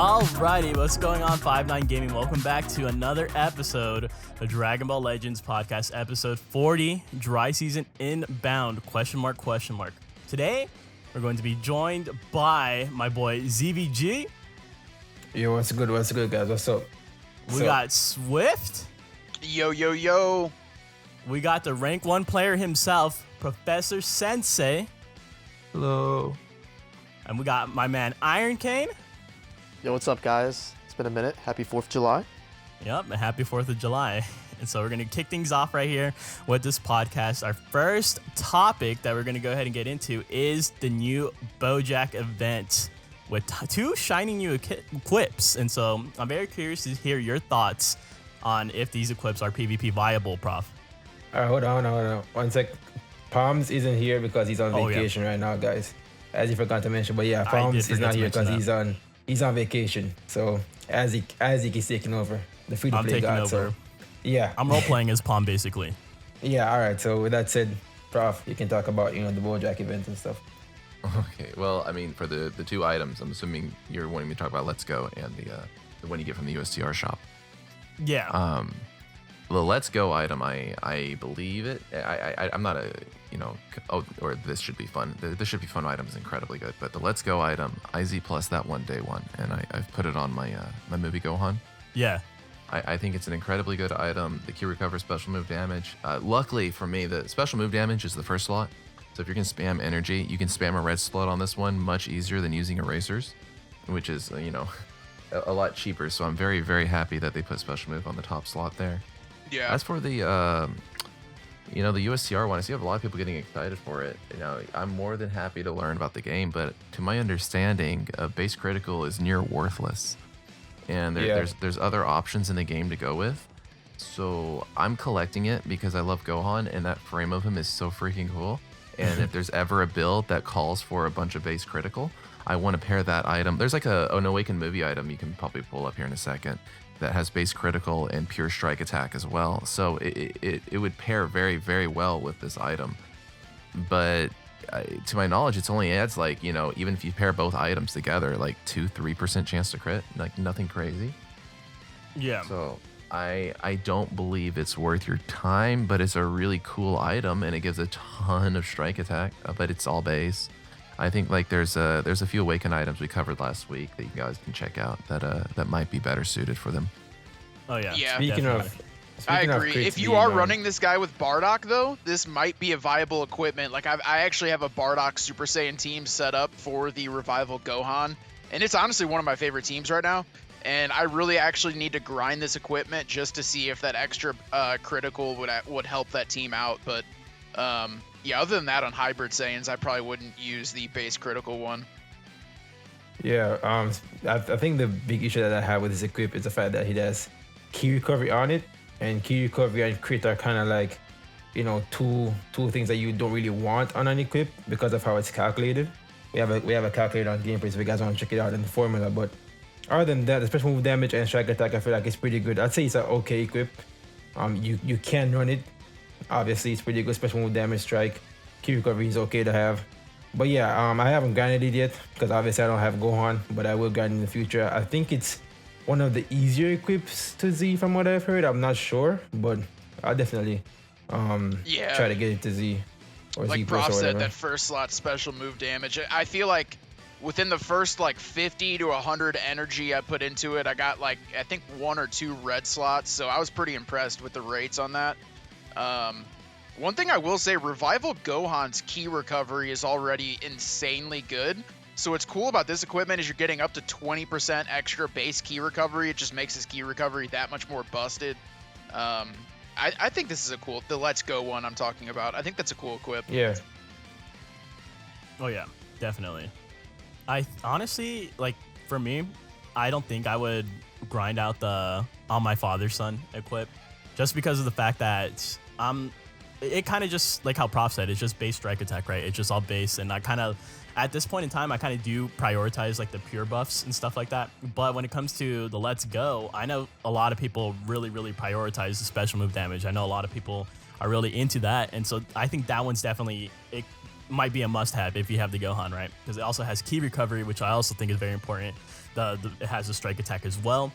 Alrighty, what's going on, 5-9 Gaming? Welcome back to another episode of Dragon Ball Legends Podcast, episode 40, Dry Season Inbound, ? Today, we're going to be joined by my boy ZVG. Yo, what's good, guys? What's up? We got Swift. Yo. We got the rank 1 player himself, Professor Sensei. Hello. And we got my man Iron Cane. Yo, what's up, guys? It's been a minute. Happy 4th of July. Yep, and happy 4th of July. And so we're going to kick things off right here with this podcast. Our first topic that we're going to go ahead and get into is the new Bojack Event with 2 shiny new equips. And so I'm very curious to hear your thoughts on if these equips are PvP viable, Prof. All right, hold on. 1 sec. Palms isn't here because he's on vacation right now, guys. As you forgot to mention, but yeah, Palms is not here because he's on vacation. So Azik is taking over the free-to-play god. Over. So yeah, I'm role playing as Palm basically. Yeah, all right. So with that said, Prof, you can talk about the Bojack event and stuff. Okay, well, I mean, for the 2 items, I'm assuming you're wanting me to talk about Let's Go and the one you get from the USTR shop. Yeah. The Let's Go item, I believe it. I'm not a or this should be fun. This should be fun item is incredibly good. But the Let's Go item, IZ plus that one day one, and I've put it on my my movie Gohan. Yeah. I think it's an incredibly good item. The Q recover special move damage. Luckily for me, the special move damage is the first slot. So if you're gonna spam energy, you can spam a red slot on this one much easier than using erasers, which is a lot cheaper. So I'm very, very happy that they put special move on the top slot there. Yeah. As for the the USTR one, I see a lot of people getting excited for it. I'm more than happy to learn about the game, but to my understanding, base critical is near worthless, and there's other options in the game to go with. So I'm collecting it because I love Gohan, and that frame of him is so freaking cool. And if there's ever a build that calls for a bunch of base critical, I want to pair that item. There's like an Awakened movie item you can probably pull up here in a second that has base critical and pure strike attack as well. So it would pair very, very well with this item. But to my knowledge, it only adds even if you pair both items together, 2-3% chance to crit, nothing crazy. Yeah. So I don't believe it's worth your time, but it's a really cool item and it gives a ton of strike attack, but it's all base. I think there's a few Awakened items we covered last week that you guys can check out that might be better suited for them. Oh yeah. Speaking of, I agree. If you are running this guy with Bardock though, this might be a viable equipment. I actually have a Bardock Super Saiyan team set up for the Revival Gohan, and it's honestly one of my favorite teams right now. And I really actually need to grind this equipment just to see if that extra critical would help that team out. But yeah, other than that, on Hybrid Saiyans, I probably wouldn't use the base critical one. Yeah, I think the big issue that I have with this equip is the fact that he has key recovery on it, and key recovery and crit are kind of two things that you don't really want on an equip because of how it's calculated. We have a calculator on gameplay, so if you guys want to check it out in the formula. But other than that, the special move damage and strike attack, I feel like it's pretty good. I'd say it's an okay equip. You can run it. Obviously, it's pretty good. Special move damage, strike, key recovery is okay to have. But yeah, I haven't grinded it yet because obviously I don't have Gohan, but I will grind in the future. I think it's one of the easier equips to Z from what I've heard. I'm not sure, but I'll definitely try to get it to Z. Or like Z Prof plus or said, whatever. that first slot special move damage. I feel like within the first 50 to 100 energy I put into it, I got I think 1 or 2 red slots, so I was pretty impressed with the rates on that. One thing I will say, Revival Gohan's key recovery is already insanely good. So what's cool about this equipment is you're getting up to 20% extra base key recovery. It just makes his key recovery that much more busted. I think this is the Let's Go one I'm talking about. I think that's a cool equip. Yeah. Oh yeah, definitely. I honestly, for me, I don't think I would grind out the On My Father's Son equip just because of the fact that it kind of just like how Prof said, it's just base strike attack, right? It's just all base, and I kind of at this point in time, I kind of do prioritize the pure buffs and stuff like that. But when it comes to the Let's Go, I know a lot of people really, really prioritize the special move damage. I know a lot of people are really into that, and so I think that one's definitely might be a must-have if you have the Gohan, right? Because it also has key recovery, which I also think is very important. It has a strike attack as well,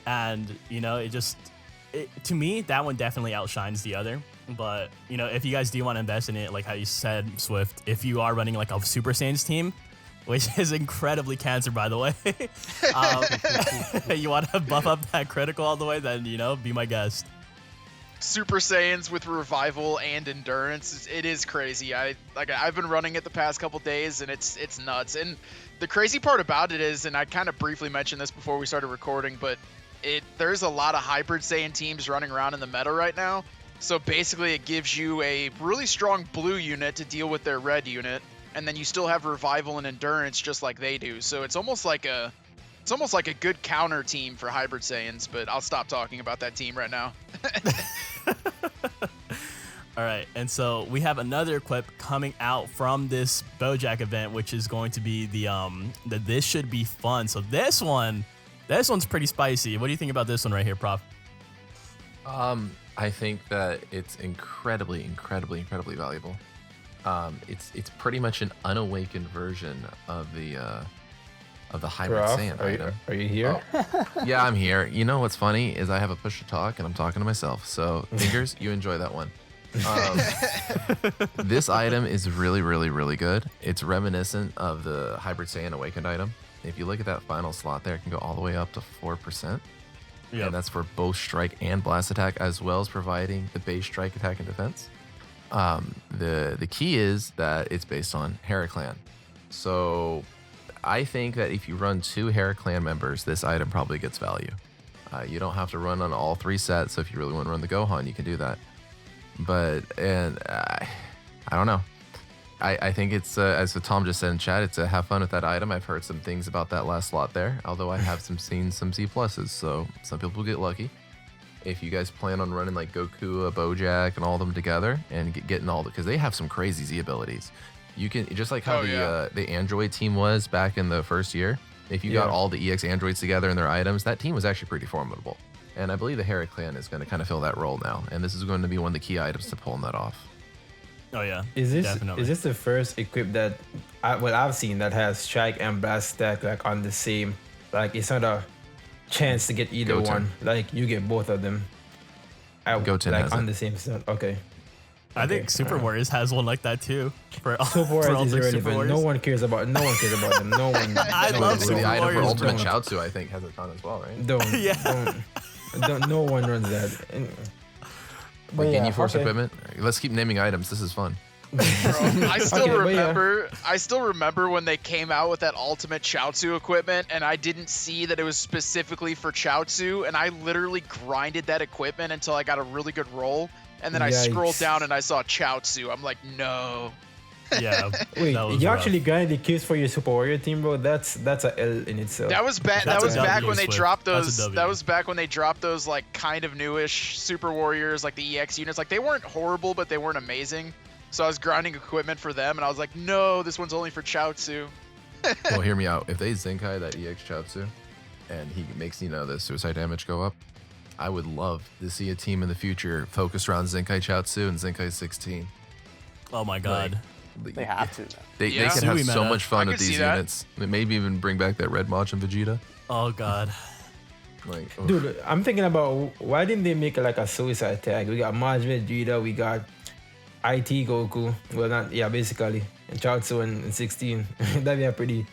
and you know, to me, that one definitely outshines the other. But you know, if you guys do want to invest in it, like how you said, Swift, if you are running like a Super Saiyans team, which is incredibly cancer, by the way, you want to buff up that critical all the way, then you know, be my guest. Super Saiyans with revival and endurance, it is crazy. I've been running it the past couple days, and it's nuts. And the crazy part about it is, and I kind of briefly mentioned this before we started recording, but there's a lot of hybrid Saiyan teams running around in the meta right now. So basically, it gives you a really strong blue unit to deal with their red unit, and then you still have revival and endurance just like they do. So it's almost like a good counter team for hybrid Saiyans. But I'll stop talking about that team right now. All right, and so we have another equip coming out from this Bojack event, which is going to be the this should be fun. So this one's pretty spicy. What do you think about this one right here, Prof? I think that it's incredibly valuable. It's pretty much an unawakened version of the hybrid Prof, Saiyan item. are you here? Oh. Yeah, I'm here. You know what's funny is I have a push to talk and I'm talking to myself. So fingers, you enjoy that one. This item is really good. It's reminiscent of the hybrid Saiyan awakened item. If you look at that final slot there, it can go all the way up to 4%. Yep. And that's for both strike and blast attack, as well as providing the base strike attack and defense. The key is that it's based on Heraclan. So I think that if you run 2 Heraclan members, this item probably gets value. You don't have to run on all 3 sets, so if you really want to run the Gohan, you can do that. But I don't know. I think it's as Tom just said in chat, it's a have fun with that item. I've heard some things about that last slot there, although I have seen some C pluses, so some people get lucky. If you guys plan on running like Goku, Bojack, and all of them together and getting all because they have some crazy Z abilities. You can just like how the Android team was back in the first year. If you got all the EX androids together and their items, that team was actually pretty formidable. And I believe the Heraclan is going to kind of fill that role now. And this is going to be one of the key items to pulling that off. Oh yeah, Definitely. Is this the first equip that I've seen that has strike and blast stack like on the same? Like it's not a chance to get either one. Like you get both of them. Goten like has on it. the same set. Okay. I think Super Warriors has one like that too. Super Warriors is irrelevant. No one cares about them. No one. I love Super The item for Warriors. Ultimate Chaozu, I think, has a ton as well, right? Don't. No one runs that. Wait, can you force equipment? Let's keep naming items. This is fun. Bro, I still remember when they came out with that Ultimate Chaozu equipment, and I didn't see that it was specifically for Chaozu, and I literally grinded that equipment until I got a really good roll, and then I scrolled down and I saw Chaozu. I'm like, no. Yeah. Wait, you rough. actually grinded the kills for your Super Warrior team, bro? That's a L in itself. That was back. That That's was a back W, when they Swift. dropped That's a those. W. That was back when they dropped those like kind of newish Super Warriors, like the EX units. Like they weren't horrible, but they weren't amazing. So I was grinding equipment for them, and I was like, no, this one's only for Chaozu. Well, hear me out. If they Zenkai that EX Chaozu, and he makes the suicide damage go up, I would love to see a team in the future focused around Zenkai Chaozu and Zenkai 16. Oh my god. They have to. They Yeah. can have Sui so meta. much fun I with could see these that. units. Maybe even bring back that Red Mach and Vegeta. Oh god. Like, oof. Dude, I'm thinking about why didn't they make like a suicide tag? We got Maj Vegeta, we got IT Goku. Well, not basically, and Chaozu and 16. That'd be a pretty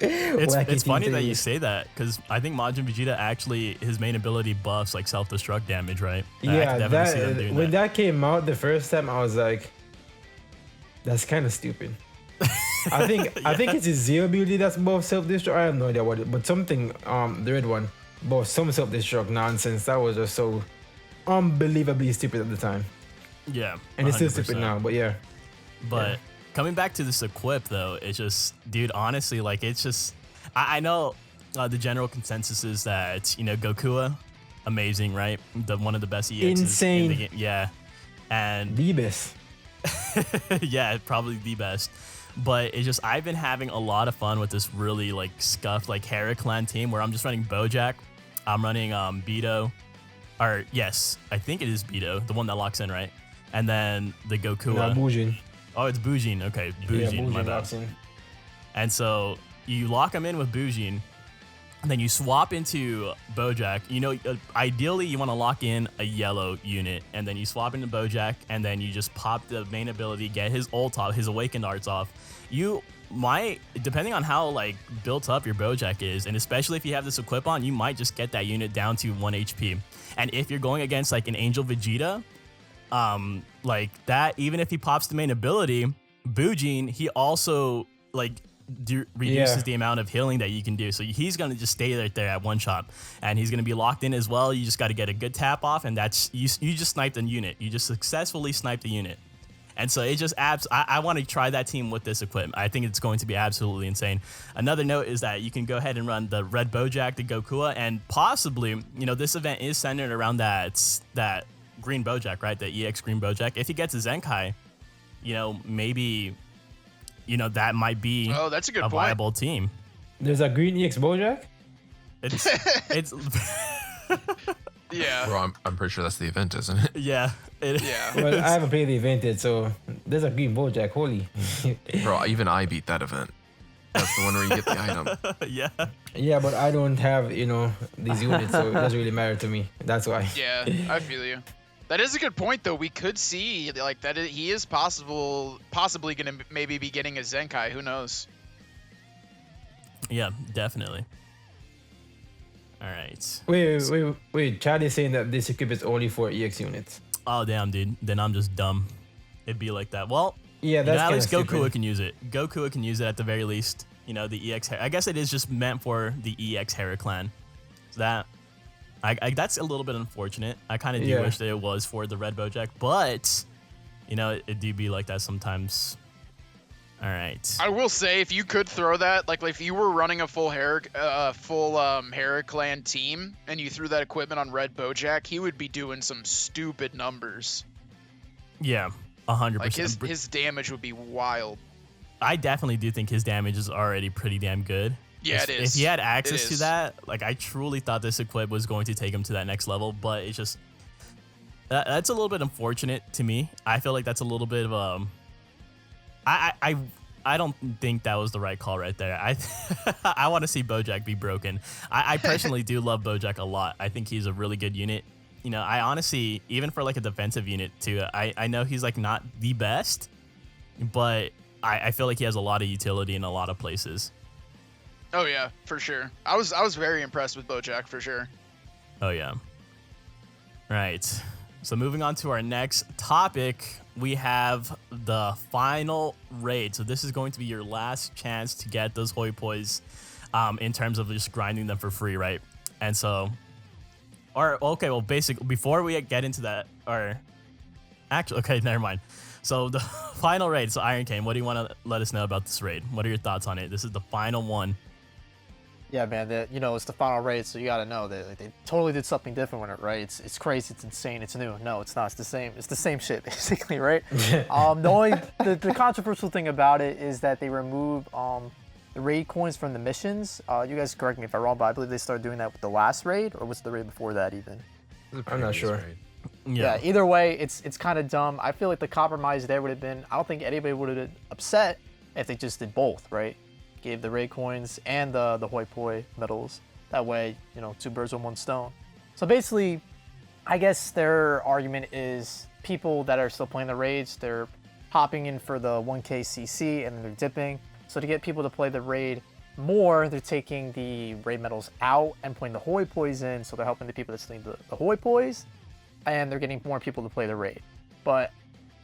It's funny that you use. say that because I think Majin Vegeta actually his main ability buffs like self-destruct damage, right? I Yeah, can definitely see them that doing when that came out the first time, I was like, that's kind of stupid. I think it's his zero ability that's both self-destruct. I have no idea what it, but something the red one, both some self-destruct nonsense. That was just so unbelievably stupid at the time, Yeah, and it's still 100%. stupid now. But yeah, But coming back to this equip though, it's just, dude, honestly, like it's just, I know the general consensus is that Goku, amazing, right? One of the best EXs in Insane. the game. Yeah, and the best. yeah, probably the best. But it's just I've been having a lot of fun with this really like scuffed like Heraclan team where I'm just running Bojack, I'm running Beto, or yes, I think it is Beto, the one that locks in, right? and then the No, Gokua. Bujin. Oh, it's Bujin. Okay, Bujin. My Bujin bad. locks in. And so you lock him in with Bujin, and then you swap into Bojack. You know, ideally you want to lock in a yellow unit, and then you swap into Bojack, and then you just pop the main ability, get his ult off, his awakened arts off. You might, depending on how like built up your Bojack is, and especially if you have this equip on, you might just get that unit down to 1 HP. And if you're going against like an Angel Vegeta, like that, even if he pops the main ability, Bujin, he also like reduces the amount of healing that you can do. So he's gonna just stay right there at one shot, and he's gonna be locked in as well. You just got to get a good tap off, and that's you just sniped a unit. You just successfully sniped a unit. And so it just I want to try that team with this equipment. I think it's going to be absolutely insane. Another note is that you can go ahead and run the red Bojack, the Gokua, and possibly, you know, this event is centered around that green Bojack, right? The EX green Bojack. If he gets a Zenkai, you know, maybe, you know, that might be that's a good point. viable team. There's a green EX Bojack? It's Yeah. Bro, I'm pretty sure that's the event, isn't it? yeah. Yeah. Well, I haven't played the event yet, so there's a green Bojack. Holy. Bro, even I beat that event. That's the one where you get the item. Yeah. Yeah, but I don't have, you know, these units, so it doesn't really matter to me. That's why. Yeah, I feel you. That is a good point, though. We could see like that he is possibly going to maybe be getting a Zenkai. Who knows? Yeah, definitely. All right. Wait. Chad is saying that this equip is only for EX units. Oh, damn, dude. Then I'm just dumb. It'd be like that. Well, Yeah, you know, that's at kind least of Gokua can use it. Gokua can use it at the very least. You know, the EX. I guess it is just meant for the EX Hera clan. So that, that's a little bit unfortunate. I kind of do wish that it was for the red Bojack, but you know, it do be like that sometimes. All right. I will say, if you could throw that, like if you were running a full Hera clan team and you threw that equipment on red Bojack, he would be doing some stupid numbers. Yeah, 100%. Like his damage would be wild. I definitely do think his damage is already pretty damn good. Yeah, it is. If he had access to that, like I truly thought this equip was going to take him to that next level, but it's just that's a little bit unfortunate to me. I feel like that's a little bit of I don't think that was the right call right there. I want to see Bojack be broken. I personally do love Bojack a lot. I think he's a really good unit. You know, I honestly, even for like a defensive unit too, I know he's like not the best, but I feel like he has a lot of utility in a lot of places. Oh yeah, for sure. I was very impressed with Bojack for sure. Oh yeah. Right. So moving on to our next topic, we have the final raid. So this is going to be your last chance to get those hoi pois, in terms of just grinding them for free, right? And so, basically, before we get into that, okay, never mind. So the final raid. So Iron Cane, what do you want to let us know about this raid? What are your thoughts on it? This is the final one. Yeah, man, you know, it's the final raid, so you gotta know that like, they totally did something different with it, right? It's crazy, it's insane, it's new. No, it's not. It's the same shit, basically, right? The controversial thing about it is that they remove the raid coins from the missions. You guys correct me if I'm wrong, but I believe they started doing that with the last raid, or was the raid before that even? I'm not sure. Yeah. Either way, it's kind of dumb. I feel like the compromise there would have been, I don't think anybody would have been upset if they just did both, right? Gave the raid coins and the hoi poi medals. That way, you know, two birds with one stone. So basically, I guess their argument is people that are still playing the raids, they're hopping in for the 1k CC and then they're dipping. So to get people to play the raid more, they're taking the raid medals out and putting the hoi pois in. So they're helping the people that still need the hoi pois, and they're getting more people to play the raid. But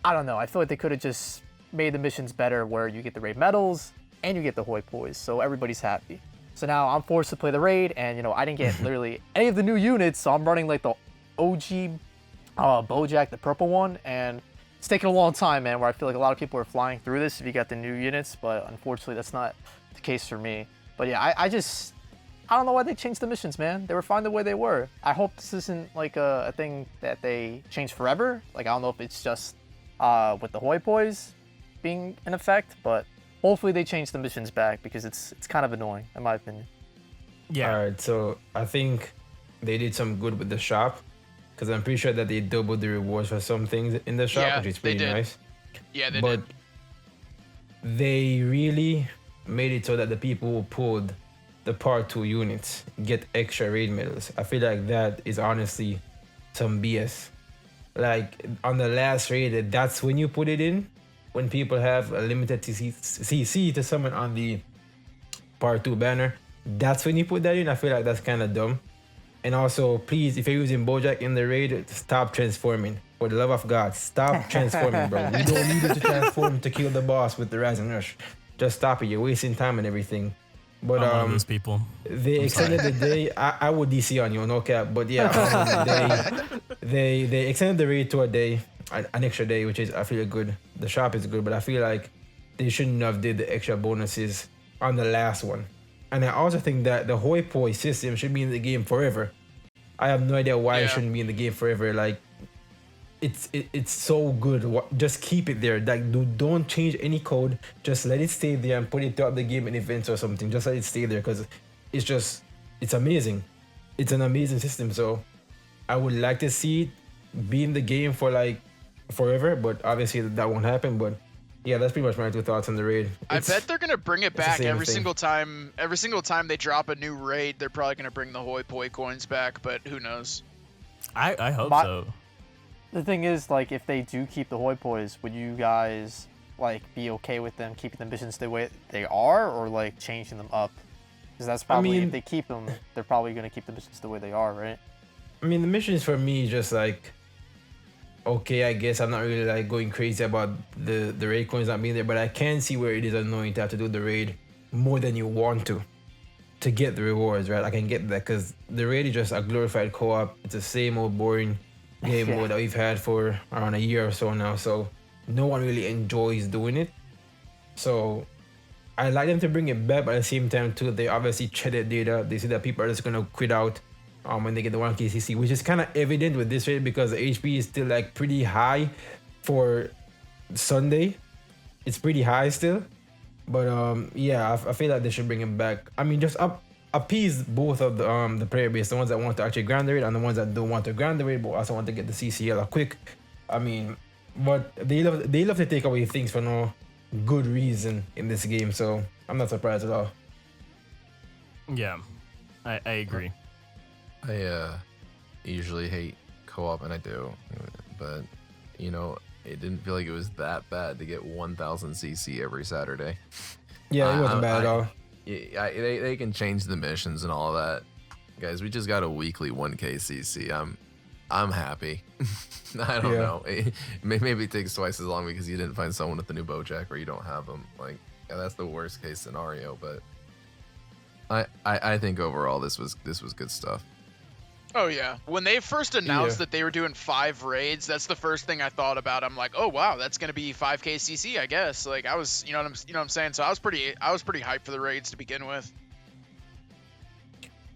I don't know. I feel like they could have just made the missions better where you get the raid medals and you get the hoi pois, so everybody's happy. So now I'm forced to play the raid, and you know I didn't get literally any of the new units, so I'm running like the OG Bojack, the purple one, and it's taking a long time, man. Where I feel like a lot of people are flying through this if you got the new units, but unfortunately that's not the case for me. But yeah, I don't know why they changed the missions, man. They were fine the way they were. I hope this isn't like a thing that they change forever. Like I don't know if it's just with the hoi pois being in effect, but hopefully they change the missions back because it's kind of annoying in my opinion. Yeah. All right, so I think they did some good with the shop because I'm pretty sure that they doubled the rewards for some things in the shop, Yeah, which is they pretty did. nice. Yeah, they But did. they really made it so that the people who pulled the part 2 units get extra raid medals. I feel like that is honestly some BS. Like on the last raid, that's when you put it in, when people have a limited CC to summon on the part 2 banner. That's when you put that in. I feel like that's kind of dumb. And also, please, if you're using Bojack in the raid, stop transforming. For the love of God, stop transforming, bro. We don't need you to transform to kill the boss with the Rising Rush. Just stop it. You're wasting time and everything. But I'm one of those people. they extended the day. I would DC on you, no cap. But yeah, they extended the raid to a day, an extra day, which is I feel good. The shop is good, but I feel like they shouldn't have did the extra bonuses on the last one. And I also think that the hoi poi system should be in the game forever. I have no idea why it Yeah. shouldn't be in the game forever. Like, it's so good. Just keep it there. Like, don't change any code. Just let it stay there and put it throughout the game in events or something. Just let it stay there because it's amazing. It's an amazing system. So I would like to see it be in the game for like forever, but obviously that won't happen. But yeah, that's pretty much my two thoughts on the raid. I bet they're gonna bring it the back same every thing. single time. Every single time they drop a new raid, they're probably gonna bring the hoi poi coins back. But who knows? I hope My- so. The thing is, like, if they do keep the hoi pois, would you guys like be okay with them keeping the missions the way they are, or like changing them up? Because that's probably mean- if they keep them, they're probably gonna keep the missions the way they are, right? I mean, the missions for me just like, okay, I guess I'm not really like going crazy about the raid coins not being there, but I can see where it is annoying to have to do the raid more than you want to get the rewards, right? I can get that because the raid is just a glorified co-op. It's the same old boring game Yeah. mode that we've had for around a year or so now. So no one really enjoys doing it. So I like them to bring it back, but at the same time too, they obviously check that data. They see that people are just gonna quit out when they get the 1k CC, which is kind of evident with this raid because the HP is still like pretty high for Sunday. It's pretty high still, but yeah, I feel like they should bring it back. I mean, just appease both of the player base, the ones that want to actually grind the raid and the ones that don't want to grind the raid but also want to get the CCL quick. I mean, but they love to take away things for no good reason in this game, so I'm not surprised at all. Yeah, I agree. I usually hate co-op, and I do, but you know, it didn't feel like it was that bad to get 1000 CC every Saturday. Yeah, it wasn't bad at all. Yeah, they can change the missions and all of that, guys. We just got a weekly 1k CC. I'm happy. I don't Yeah. know. Maybe it takes twice as long because you didn't find someone with the new Bojack or you don't have them. Like, yeah, that's the worst case scenario. But I think overall this was good stuff. Oh yeah. When they first announced Yeah. that they were doing 5 raids, that's the first thing I thought about. I'm like, oh wow, that's gonna be 5k CC, I guess. Like I was, you know what I'm saying. So I was pretty hyped for the raids to begin with.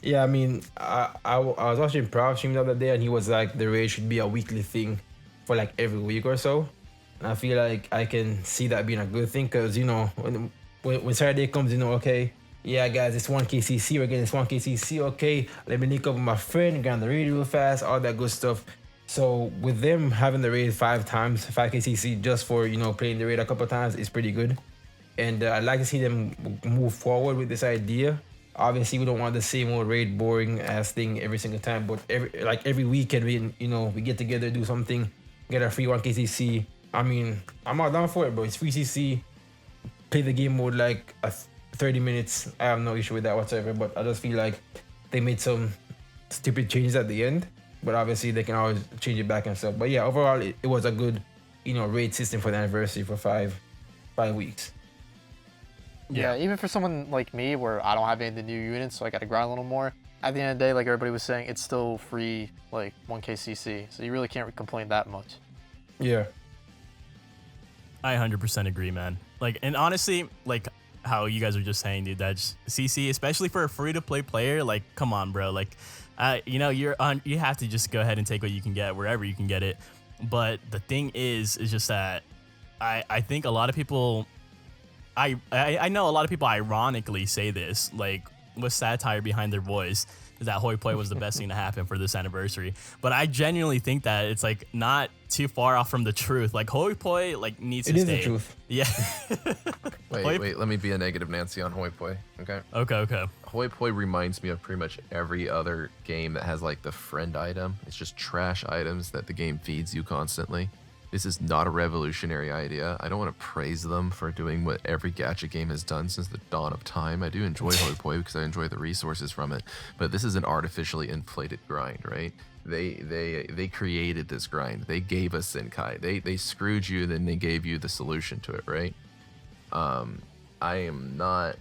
Yeah, I mean, I was watching Prav stream the other day, and he was like, the raid should be a weekly thing for like every week or so. And I feel like I can see that being a good thing because, you know, when Saturday comes, you know, okay, yeah, guys, it's 1k CC, we're getting this 1k CC, okay, let me link up with my friend, get on the raid real fast, all that good stuff. So with them having the raid 5 times, 5k CC just for, you know, playing the raid a couple times is pretty good. And I'd like to see them move forward with this idea. Obviously, we don't want the same old raid boring ass thing every single time, but every weekend we get together, do something, get a free 1k CC. I mean, I'm all down for it, bro. It's free CC. Play the game mode like 30 minutes. I have no issue with that whatsoever, but I just feel like they made some stupid changes at the end, but obviously they can always change it back and stuff. But yeah, overall, it was a good, raid system for the anniversary for five weeks. Yeah, even for someone like me where I don't have any of the new units, so I gotta grind a little more. At the end of the day, like everybody was saying, it's still free, like 1k CC, so you really can't complain that much. Yeah. I 100% agree, man. Like, and honestly, like how you guys were just saying, dude, that's CC, especially for a free-to-play player. Like, come on, bro. Like, you have to just go ahead and take what you can get wherever you can get it. But the thing is just that I think a lot of people, I know a lot of people ironically say this, like, with satire behind their voice, is that hoi poi was the best thing to happen for this anniversary. But I genuinely think that it's like not too far off from the truth. Like hoi poi like needs to stay. It is the truth. Yeah. Wait, let me be a negative Nancy on hoi poi. Okay. Okay. Hoi poi reminds me of pretty much every other game that has like the friend item. It's just trash items that the game feeds you constantly. This is not a revolutionary idea. I don't want to praise them for doing what every gacha game has done since the dawn of time. I do enjoy hoi poi because I enjoy the resources from it, but this is an artificially inflated grind, right? They created this grind. They gave us Zenkai. They screwed you, then they gave you the solution to it, right? I am not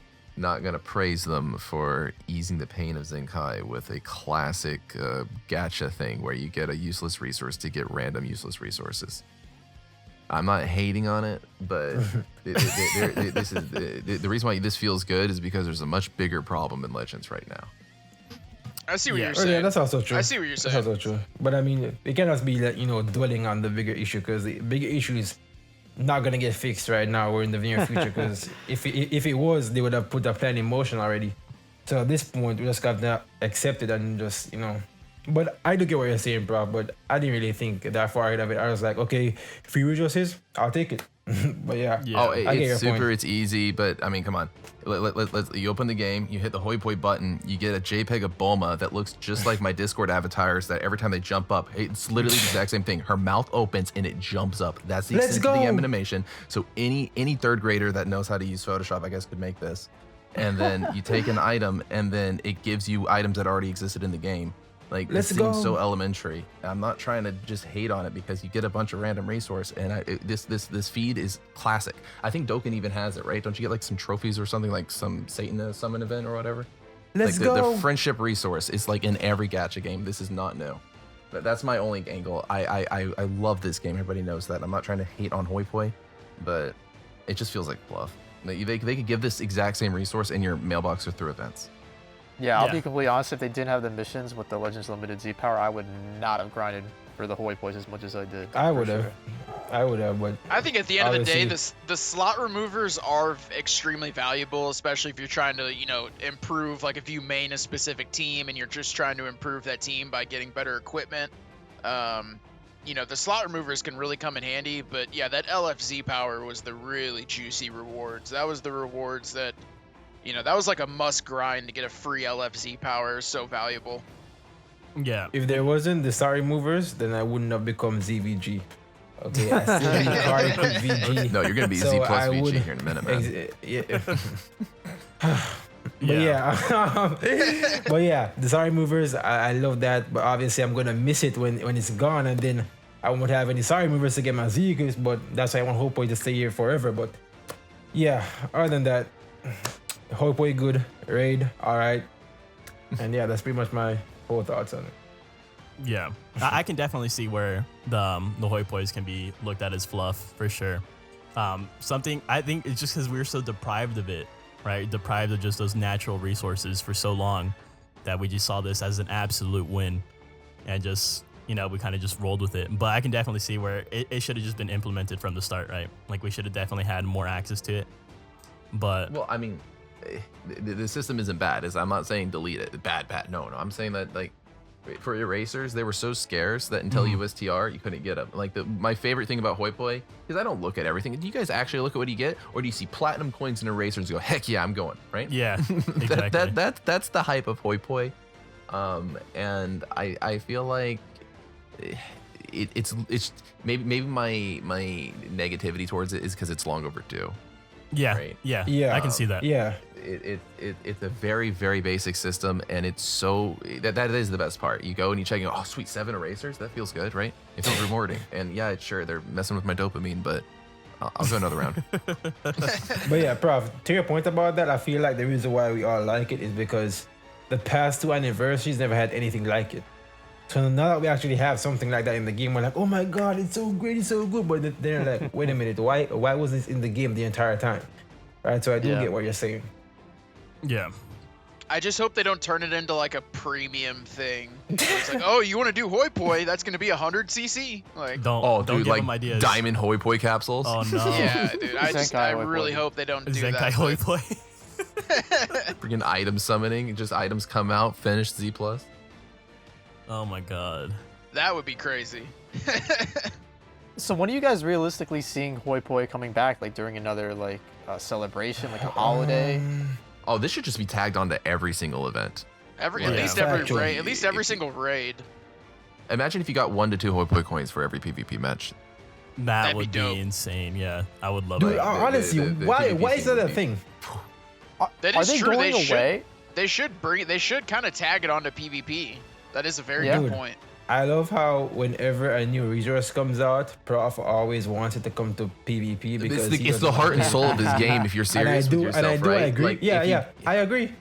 gonna praise them for easing the pain of Zenkai with a classic gacha thing where you get a useless resource to get random useless resources. I'm not hating on it, but this is the reason why this feels good is because there's a much bigger problem in Legends right now. I see what you're Oh, saying. yeah, that's also true. I see what you're saying. That's also true. But I mean, it cannot be like, dwelling on the bigger issue, because the bigger issue is not gonna get fixed right now or in the near future. Because if it was, they would have put a plan in motion already. So at this point, we just got to accept it and just But I do get what you're saying, bro. But I didn't really think that far ahead of it. I was like, okay, free resources, I'll take it. But yeah. Oh, I get your it's super, point. it's easy, but I mean, come on. You open the game, you hit the hoi poi button, you get a JPEG of Bulma that looks just like my Discord avatars that every time they jump up, it's literally the exact same thing. Her mouth opens and it jumps up. That's the Let's extent of the go. animation. So any third grader that knows how to use Photoshop, I guess, could make this. And then you take an item and then it gives you items that already existed in the game. Like, Let's it seems go. so elementary. I'm not trying to just hate on it because you get a bunch of random resource, and this feed is classic. I think Dokkan even has it, right? Don't you get like some trophies or something, like some Satan summon event or whatever? Let's like go. the friendship resource is like in every gacha game. This is not new. But that's my only angle. I love this game. Everybody knows that. I'm not trying to hate on hoi poi, but it just feels like fluff. They could give this exact same resource in your mailbox or through events. Yeah, I'll Yeah. be completely honest. If they didn't have the missions with the Legends Limited Z Power, I would not have grinded for the hoi pois as much as I did. I for would have. sure. I would have, but I think at the end of the day, Obviously- the slot removers are extremely valuable, especially if you're trying to, improve. Like if you main a specific team and you're just trying to improve that team by getting better equipment. The slot removers can really come in handy. But yeah, that LFZ power was the really juicy rewards. That was the rewards that, that was like a must grind to get a free LFZ power. So valuable. Yeah. if there wasn't the star removers, then I wouldn't have become ZVG. Okay, I still need hard equip VG. No, you're gonna be So Z plus I VG would- here in a minute, man. But yeah, the star removers, I love that. But obviously, I'm gonna miss it when it's gone, and then I won't have any star removers to get my Z equips. But that's why I want Hoi Poi to stay here forever. But yeah, other than that, Hoi Poi good, raid all right, and yeah, that's pretty much my whole thoughts on it. Yeah, I can definitely see where the hoi pois can be looked at as fluff for sure. Something I think it's just because we were so deprived of it, right? Deprived of just those natural resources for so long that we just saw this as an absolute win, and just we kind of just rolled with it. But I can definitely see where it should have just been implemented from the start, right? Like we should have definitely had more access to it. But Well, I mean, the system isn't bad. I'm not saying delete it. Bad. No. I'm saying that like for erasers, they were so scarce that until USTR, you couldn't get them. Like my favorite thing about hoi poi, because I don't look at everything. Do you guys actually look at what you get, or do you see platinum coins and erasers and go, heck yeah, I'm going, right? yeah, exactly. That's the hype of hoi poi, and I feel like it's maybe my negativity towards it is because it's long overdue. yeah, right. yeah, I can see that. Yeah, It's a very, very basic system, and it's so that is the best part. You go and you check, oh sweet, 7 erasers, that feels good, right? It feels rewarding. And yeah, sure, they're messing with my dopamine, but I'll go another round. but yeah, Prof, to your point about that, I feel like the reason why we all like it is because the past 2 anniversaries never had anything like it. So now that we actually have something like that in the game, we're like, oh my god, it's so great, it's so good. But then they're like, wait a minute, why was this in the game the entire time? Right, so I do Yeah. get what you're saying. Yeah. I just hope they don't turn it into like a premium thing. Where it's like, oh, you want to do hoi poi? That's going to be 100 cc. Like, Don't dude, give like them ideas. diamond hoi poi capsules. Oh no. yeah, dude. I Zenkai hoi really poi. hope they don't do Zenkai that. hoi but poi. Freaking item summoning, just items come out, finish Z+. Oh my god. That would be crazy. So when are you guys realistically seeing Hoi Poi coming back? Like during another like celebration, like a holiday? Oh, this should just be tagged onto every single event. At Yeah. least every Factual. raid, at least every single raid. Imagine if you got 1 to 2 Hoi Poi coins for every PvP match. That That'd be would be dope. insane. Yeah, I would love Dude, it. honestly, the why PvP is that a would be- thing? That Are is they true. going away? They should bring it. They should kind of tag it onto PvP. That is a very Yeah. good Dude. point. I love how whenever a new resource comes out, Prof always wants it to come to PvP because he It's the doesn't heart and want soul of his game. If you're And I serious do, with yourself, and I do right? agree. Like, Yeah, if you- yeah, I agree.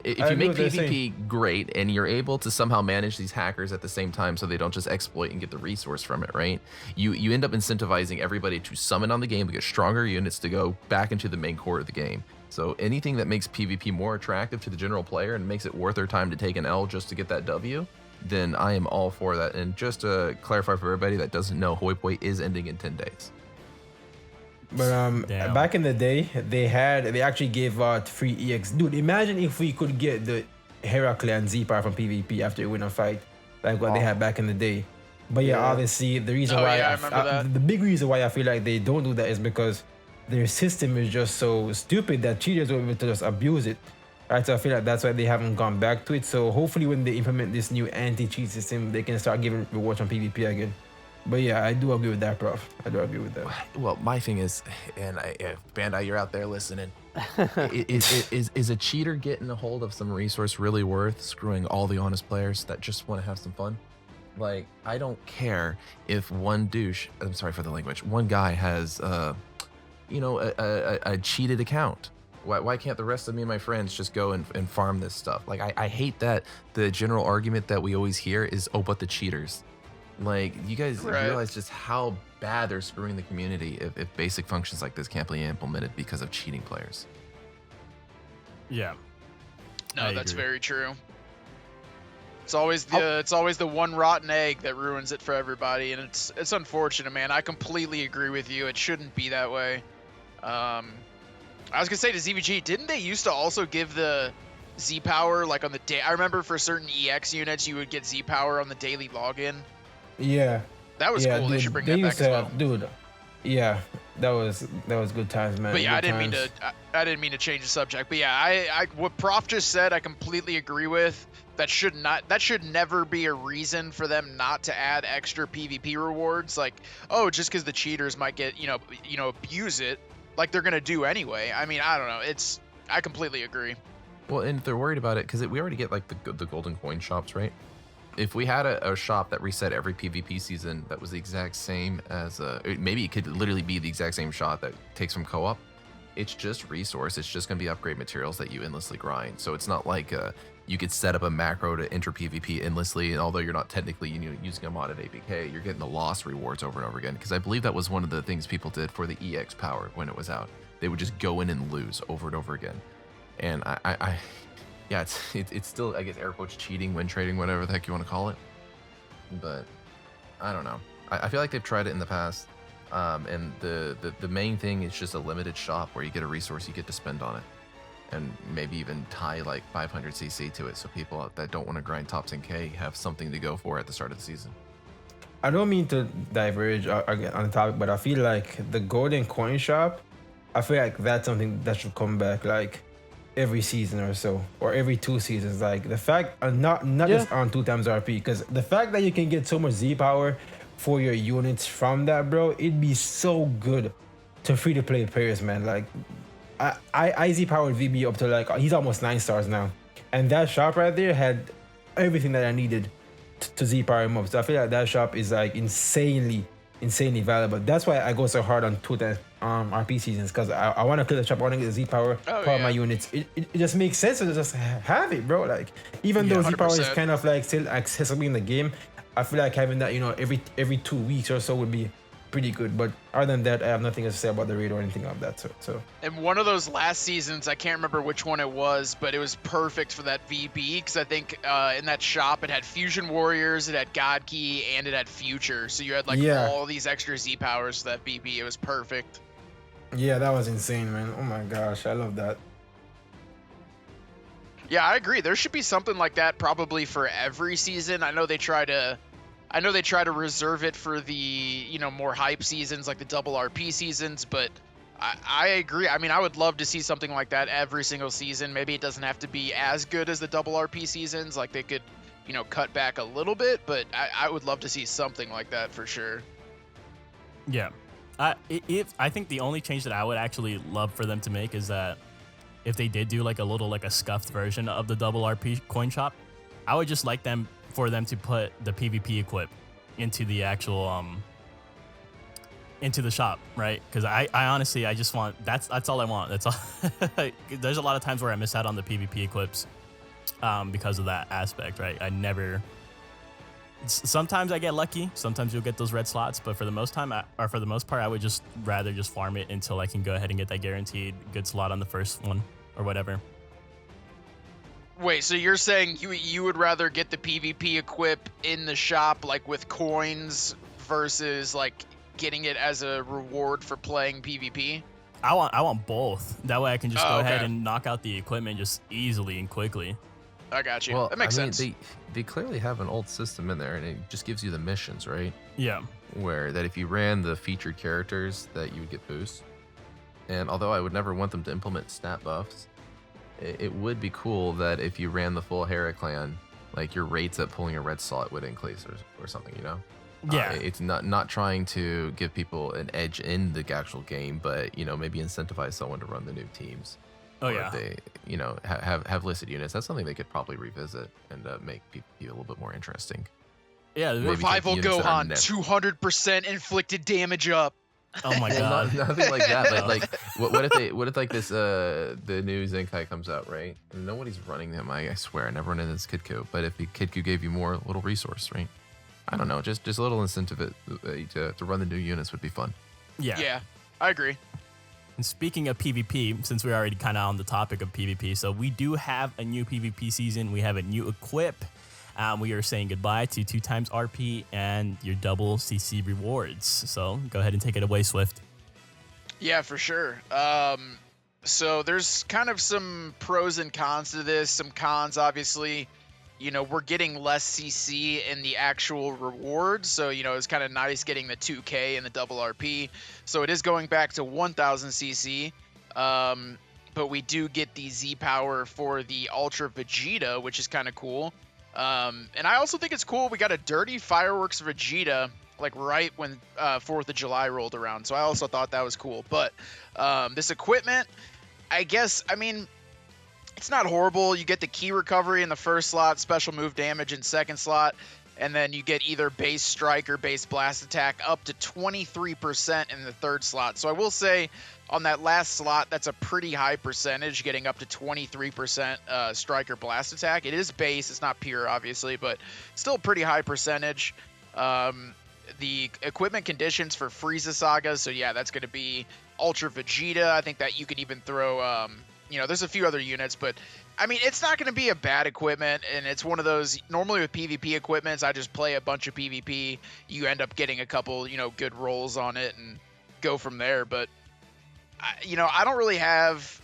If I you agree make with what you're PvP great and you're able to somehow manage these hackers at the same time so they don't just exploit and get the resource from it, right? You end up incentivizing everybody to summon on the game to get stronger units to go back into the main core of the game. So anything that makes PvP more attractive to the general player and makes it worth their time to take an L just to get that W, then I am all for that. And just to clarify for everybody that doesn't know, Hoi Poi is ending in 10 days. But Damn. back in the day, they actually gave out free EX. Dude, imagine if we could get the Heraclean Z power from PvP after we win a fight, like what they had back in the day. But yeah, Yeah. obviously the reason Oh, why yeah, I remember that. the big reason why I feel like they don't do that is because their system is just so stupid that cheaters will be able to just abuse it. Right, so I feel like that's why they haven't gone back to it. So hopefully when they implement this new anti-cheat system, they can start giving rewards on PvP again. But yeah, I do agree with that, Prof. I do agree with that. Well, my thing is, and if Bandai, you're out there listening, is a cheater getting a hold of some resource really worth screwing all the honest players that just want to have some fun? Like, I don't care if one douche, I'm sorry for the language, one guy has, a cheated account. Why can't the rest of me and my friends just go and farm this stuff? Like, I hate that the general argument that we always hear is, oh, but the cheaters. Like, you guys Right. realize just how bad they're screwing the community if basic functions like this can't be implemented because of cheating players. Yeah. No, I that's agree. very true. It's always the one rotten egg that ruins it for everybody, and it's unfortunate, man. I completely agree with you. It shouldn't be that way. I was gonna say to ZVG, didn't they used to also give the Z power like on the day? I remember for certain EX units, you would get Z power on the daily login. Yeah. That was yeah, cool. Dude, They should bring that back used as to well. have- Dude, yeah, that was good times, man. But yeah, I Good didn't times. I didn't mean to change the subject. But yeah, I what Prof just said, I completely agree with. That should never be a reason for them not to add extra PvP rewards. Like, oh, just because the cheaters might get abuse it, like they're gonna do anyway. I mean, I don't know. I completely agree. Well, and if they're worried about it, because we already get like the golden coin shops, right? If we had a shop that reset every PvP season that was the exact same as maybe it could literally be the exact same shot that takes from co-op. It's just resource. It's just going to be upgrade materials that you endlessly grind. So it's not like you could set up a macro to enter PvP endlessly, and although you're not technically using a modded APK, you're getting the lost rewards over and over again. Because I believe that was one of the things people did for the EX power when it was out. They would just go in and lose over and over again. And yeah, it's still, I guess, air quotes, cheating, win trading, whatever the heck you want to call it. But I don't know. I feel like they've tried it in the past. And the main thing is just a limited shop where you get a resource you get to spend on it. And maybe even tie like 500cc to it so people that don't want to grind top 10k have something to go for at the start of the season. I don't mean to diverge on the topic, but I feel like the golden coin shop, I feel like that's something that should come back like every season or so, or every 2 seasons. Like the fact, not just on 2 times RP, because the fact that you can get so much Z power for your units from that, bro, it'd be so good to free to play players, man. Like I Z powered VB up to like he's almost 9 stars now, and that shop right there had everything that I needed to Z power him up. So I feel like that shop is like insanely valuable. That's why I go so hard on 2 times RP seasons, because I want to clear the shop. I want to get the Z power for my units. It just makes sense to just have it, bro. Like even though Z power is 100%. kind of like still accessible in the game, I feel like having that, every 2 weeks or so would be pretty good. But other than that, I have nothing to say about the raid or anything of that sort. So And one of those last seasons, I can't remember which one it was, but it was perfect for that VB, because I think in that shop it had Fusion Warriors, it had God Key, and it had Future. So you had like all these extra Z powers for that VB. It was perfect. yeah, that was insane, man. Oh my gosh, I love that. Yeah, I agree. There should be something like that probably for every season. I know they try to reserve it for the, more hype seasons like the double RP seasons, but I agree. I mean, I would love to see something like that every single season. Maybe it doesn't have to be as good as the double RP seasons. Like they could, cut back a little bit, but I would love to see something like that for sure. Yeah. I think the only change that I would actually love for them to make is that if they did do like a scuffed version of the double RP coin shop, I would just like for them to put the PvP equip into the actual into the shop, right? Because I honestly I just want that's all I want. That's all. There's a lot of times where I miss out on the PvP equips because of that aspect, right? Sometimes I get lucky. Sometimes you'll get those red slots, but for the most part, I would just rather just farm it until I can go ahead and get that guaranteed good slot on the first one or whatever. Wait, so you're saying you would rather get the PvP equip in the shop, like with coins, versus like getting it as a reward for playing PvP? I want both. That way I can just go ahead okay. and knock out the equipment just easily and quickly. I got you. Well, that makes sense. They clearly have an old system in there, and it just gives you the missions, right? Yeah. Where that if you ran the featured characters, that you would get boosts. And although I would never want them to implement stat buffs, it would be cool that if you ran the full Hera clan, like your rates at pulling a red slot would increase or something, you know? Yeah. It's not trying to give people an edge in the actual game, but maybe incentivize someone to run the new teams. Oh Or yeah. if they have listed units. That's something they could probably revisit and make PvP a little bit more interesting. Yeah. Maybe take Revival units that are Gohan, net- 200% inflicted damage up. Oh my Well, god. nothing like that. But No. like, what if like this the new Zenkai comes out, right? And nobody's running them. I swear, I never run into this Kidku. But if the Kidku gave you more little resource, right? I don't know, just a little incentive to run the new units would be fun. Yeah. Yeah, I agree. And speaking of PvP, since we're already kind of on the topic of PvP, so we do have a new PvP season. We have a new equip. We are saying goodbye to 2x RP and your double CC rewards. So go ahead and take it away, Swift. Yeah, for sure. So there's kind of some pros and cons to this. Some cons, obviously. We're getting less CC in the actual rewards. So, it's kind of nice getting the 2K and the double RP. So it is going back to 1000 CC. But we do get the Z power for the Ultra Vegeta, which is kind of cool. And I also think it's cool. We got a dirty fireworks Vegeta, like right when 4th of July rolled around. So I also thought that was cool. But this equipment, it's not horrible. You get the key recovery in the first slot, special move damage in second slot, and then you get either base strike or base blast attack up to 23% in the third slot. So I will say on that last slot, that's a pretty high percentage, getting up to 23% strike or blast attack. It is base, it's not pure, obviously, but still a pretty high percentage. The equipment conditions for Frieza Saga, so yeah, that's going to be Ultra Vegeta. I think that you could even throw... there's a few other units, but it's not going to be a bad equipment, and it's one of those, normally with PvP equipments, I just play a bunch of PvP, you end up getting a couple, good rolls on it and go from there, but, I don't really have,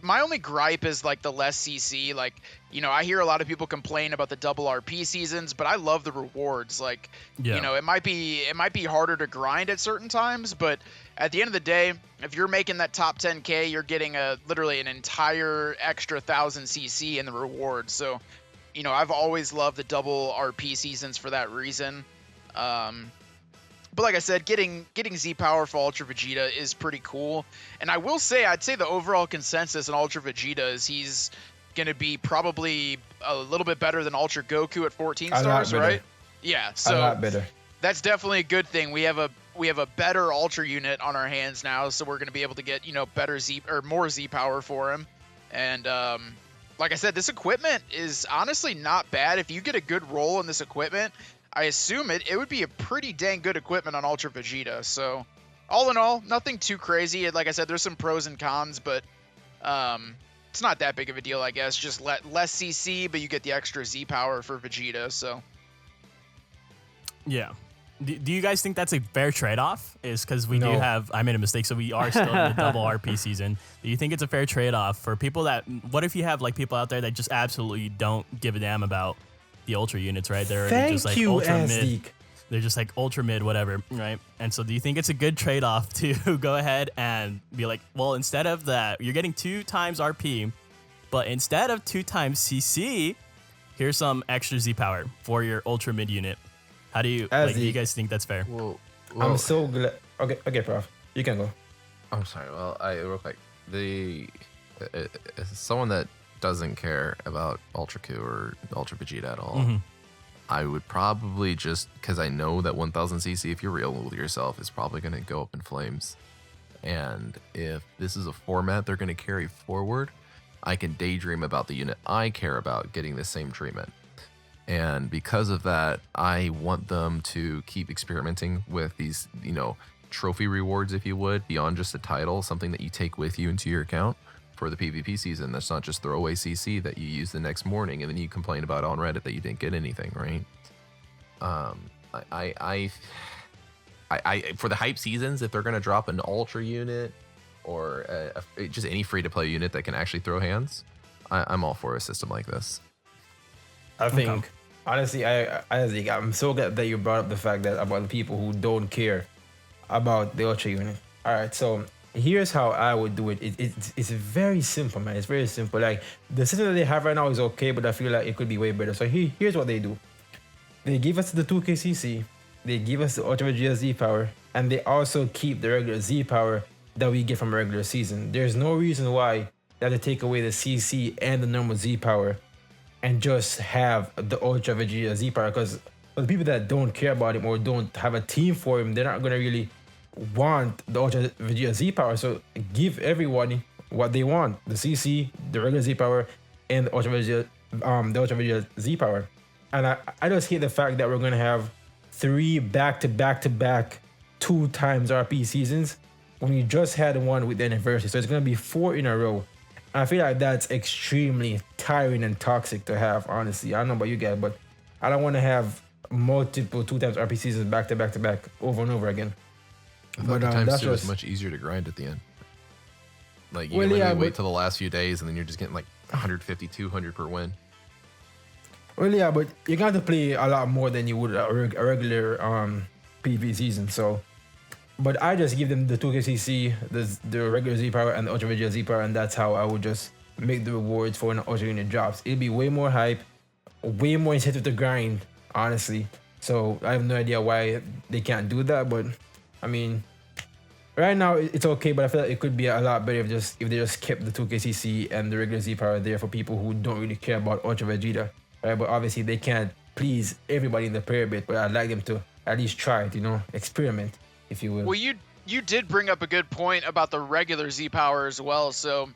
my only gripe is, like, the less CC, like, I hear a lot of people complain about the double RP seasons, but I love the rewards, like, Yeah. it might be harder to grind at certain times, but at the end of the day, if you're making that top 10K, you're getting literally an entire extra 1000 CC in the rewards. So, I've always loved the double RP seasons for that reason. But like I said, getting Z power for Ultra Vegeta is pretty cool. And I will say, I'd say the overall consensus on Ultra Vegeta is he's going to be probably a little bit better than Ultra Goku at 14 stars, right? Yeah, A so lot better. that's definitely a good thing. We have a better Ultra unit on our hands now, so we're going to be able to get, better Z or more Z power for him. And like I said, this equipment is honestly not bad. If you get a good roll in this equipment, I assume it would be a pretty dang good equipment on Ultra Vegeta. So all in all, nothing too crazy. Like I said, there's some pros and cons, but it's not that big of a deal, I guess. Just less CC, but you get the extra Z power for Vegeta. So Yeah. Do you guys think that's a fair trade-off? Is because we do No. have, I made a mistake, so we are still in the double RP season. Do you think it's a fair trade-off for people that, what if you have like people out there that just absolutely don't give a damn about the ultra units, right? They're Thank just like you, ultra mid. Asdik. They're just like ultra mid, whatever, right? And so do you think it's a good trade-off to go ahead and be like, well, instead of that, you're getting 2 times RP, but instead of 2 times CC, here's some extra Z power for your ultra mid unit. How do you, As like, do you the- guys think that's fair? Well, I'm so glad. Okay, Prof. You can go. I'm sorry. Well, real quick, as someone that doesn't care about Ultra Q or Ultra Vegeta at all, I would probably just, because I know that 1000 CC, if you're real with yourself, is probably going to go up in flames. And if this is a format they're going to carry forward, I can daydream about the unit I care about getting the same treatment. And because of that, I want them to keep experimenting with these, trophy rewards, if you would, beyond just a title, something that you take with you into your account for the PvP season. That's not just throwaway CC that you use the next morning and then you complain about on Reddit that you didn't get anything, right? I for the hype seasons, if they're going to drop an ultra unit or just any free-to-play unit that can actually throw hands, I'm all for a system like this. I think honestly, I'm so glad that you brought up the fact that about the people who don't care about the ultra unit. All right, so here's how I would do it. It's very simple, man. It's very simple. Like the system that they have right now is okay, but I feel like it could be way better. So here's what they do. They give us the 2k CC, they give us the Ultra Vegeta Z power, and they also keep the regular Z power that we get from a regular season. There's no reason why they have to take away the CC and the normal Z power and just have the Ultra Vegeta Z power, because for the people that don't care about him or don't have a team for him, they're not gonna really want the Ultra Vegeta Z power. So give everyone what they want: the CC, the regular Z power, and the Ultra Vegeta Z power. And I just hate the fact that we're gonna have 3 back-to-back 2 times RP seasons when we just had one with the anniversary. So it's gonna be 4 in a row. And I feel like that's extremely tiring and toxic to have, honestly. I don't know about you guys, but I don't want to have multiple 2 times RP seasons back-to-back over and over again. I thought the times that's 2 was just much easier to grind at the end. Like you Well, can yeah, literally wait but- till the last few days and then you're just getting like 150, 200 per win. Well, yeah, but you're going to play a lot more than you would a regular PvP season. So, but I just give them the 2k CC, the regular Z power, and the Ultra Vegeta Z power, and that's how I would just make the rewards for an Ultra unit drops. It'll be way more hype, way more incentive to grind, honestly. So I have no idea why they can't do that, but I mean, right now it's okay, but I feel like it could be a lot better if they just kept the 2k CC and the regular Z power there for people who don't really care about Ultra Vegeta. Right? But obviously they can't please everybody in the player bit, but I'd like them to at least try it, experiment, if you will. Well, you did bring up a good point about the regular Z power as well. So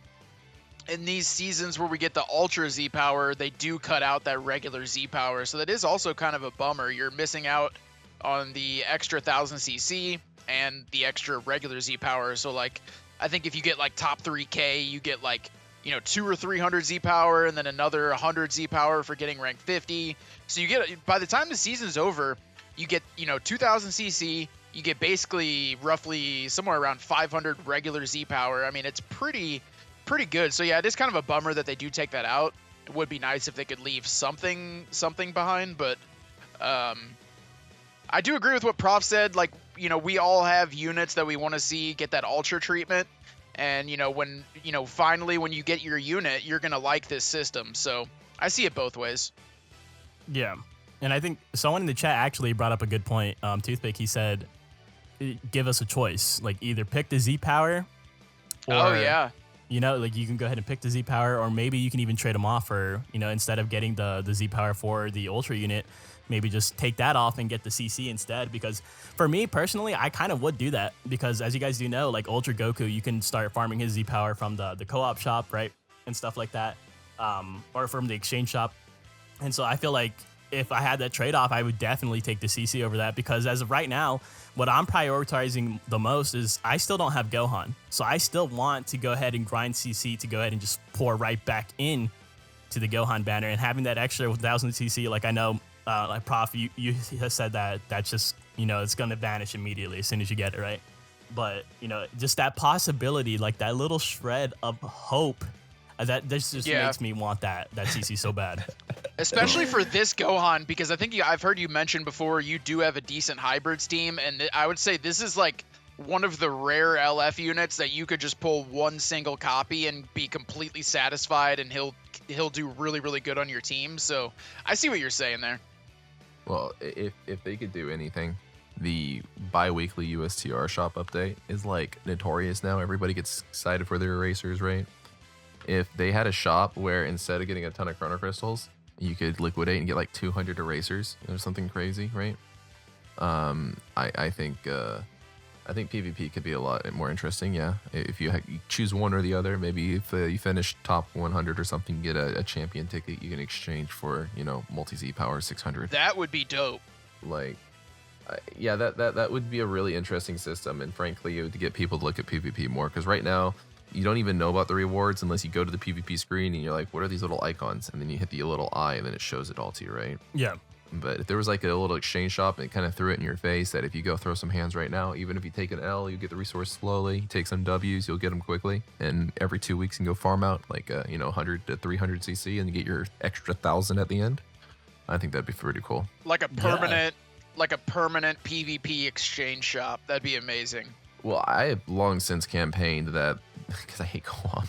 in these seasons where we get the Ultra Z power, they do cut out that regular Z power. So that is also kind of a bummer. You're missing out on the extra 1000 CC and the extra regular Z power. So like, I think if you get like top 3K, you get like, 200 or 300 Z power and then another 100 Z power for getting rank 50. So you get, by the time the season's over, you get, 2000 CC, you get basically roughly somewhere around 500 regular Z power. I mean, it's pretty good. So yeah, it is kind of a bummer that they do take that out. It would be nice if they could leave something behind, but I do agree with what Prof said. Like, we all have units that we want to see get that ultra treatment. And, when you get your unit, you're going to like this system. So I see it both ways. Yeah. And I think someone in the chat actually brought up a good point. Toothpick, he said, give us a choice. Like either pick the Z power or, Oh, yeah. like you can go ahead and pick the Z power, or maybe you can even trade them off for, instead of getting the Z power for the ultra unit, maybe just take that off and get the CC instead. Because for me personally, I kind of would do that because as you guys do know, like Ultra Goku, you can start farming his Z power from the co-op shop, right? And stuff like that. Or from the exchange shop. And so I feel like if I had that trade-off, I would definitely take the CC over that, because as of right now, what I'm prioritizing the most is I still don't have Gohan. So I still want to go ahead and grind CC to go ahead and just pour right back in to the Gohan banner, and having that extra 1000 CC, like I know, like Prof, you said that that's just, you know, it's gonna vanish immediately as soon as you get it, right? But you know, just that possibility, like that little shred of hope, that this just Yeah. makes me want that CC so bad. Especially for this Gohan, because I think I've heard you mention before you do have a decent hybrids team, and I would say this is like one of the rare LF units that you could just pull one single copy and be completely satisfied, and he'll do really, really good on your team. So I see what you're saying there. Well, if they could do anything, the bi-weekly USTR shop update is like notorious now. Everybody gets excited for their erasers, right? If they had a shop where instead of getting a ton of chrono crystals, you could liquidate and get like 200 erasers or something crazy, right? I think PvP could be a lot more interesting. Yeah, if you choose one or the other, maybe if you finish top 100 or something, you get a champion ticket you can exchange for, you know, multi-Z power 600. That would be dope. Like, yeah, that would be a really interesting system, and frankly, it would get people to look at PvP more, because right now you don't even know about the rewards unless you go to the PvP screen and you're like, what are these little icons? And then you hit the little eye and then it shows it all to you, right? Yeah. But if there was like a little exchange shop and it kind of threw it in your face that if you go throw some hands right now, even if you take an L, you get the resource slowly. You take some W's, you'll get them quickly. And every 2 weeks you can go farm out like, 100 to 300 CC and you get your extra 1,000 at the end. I think that'd be pretty cool. Like a permanent PvP exchange shop. That'd be amazing. Well, I have long since campaigned that, because I hate co-op,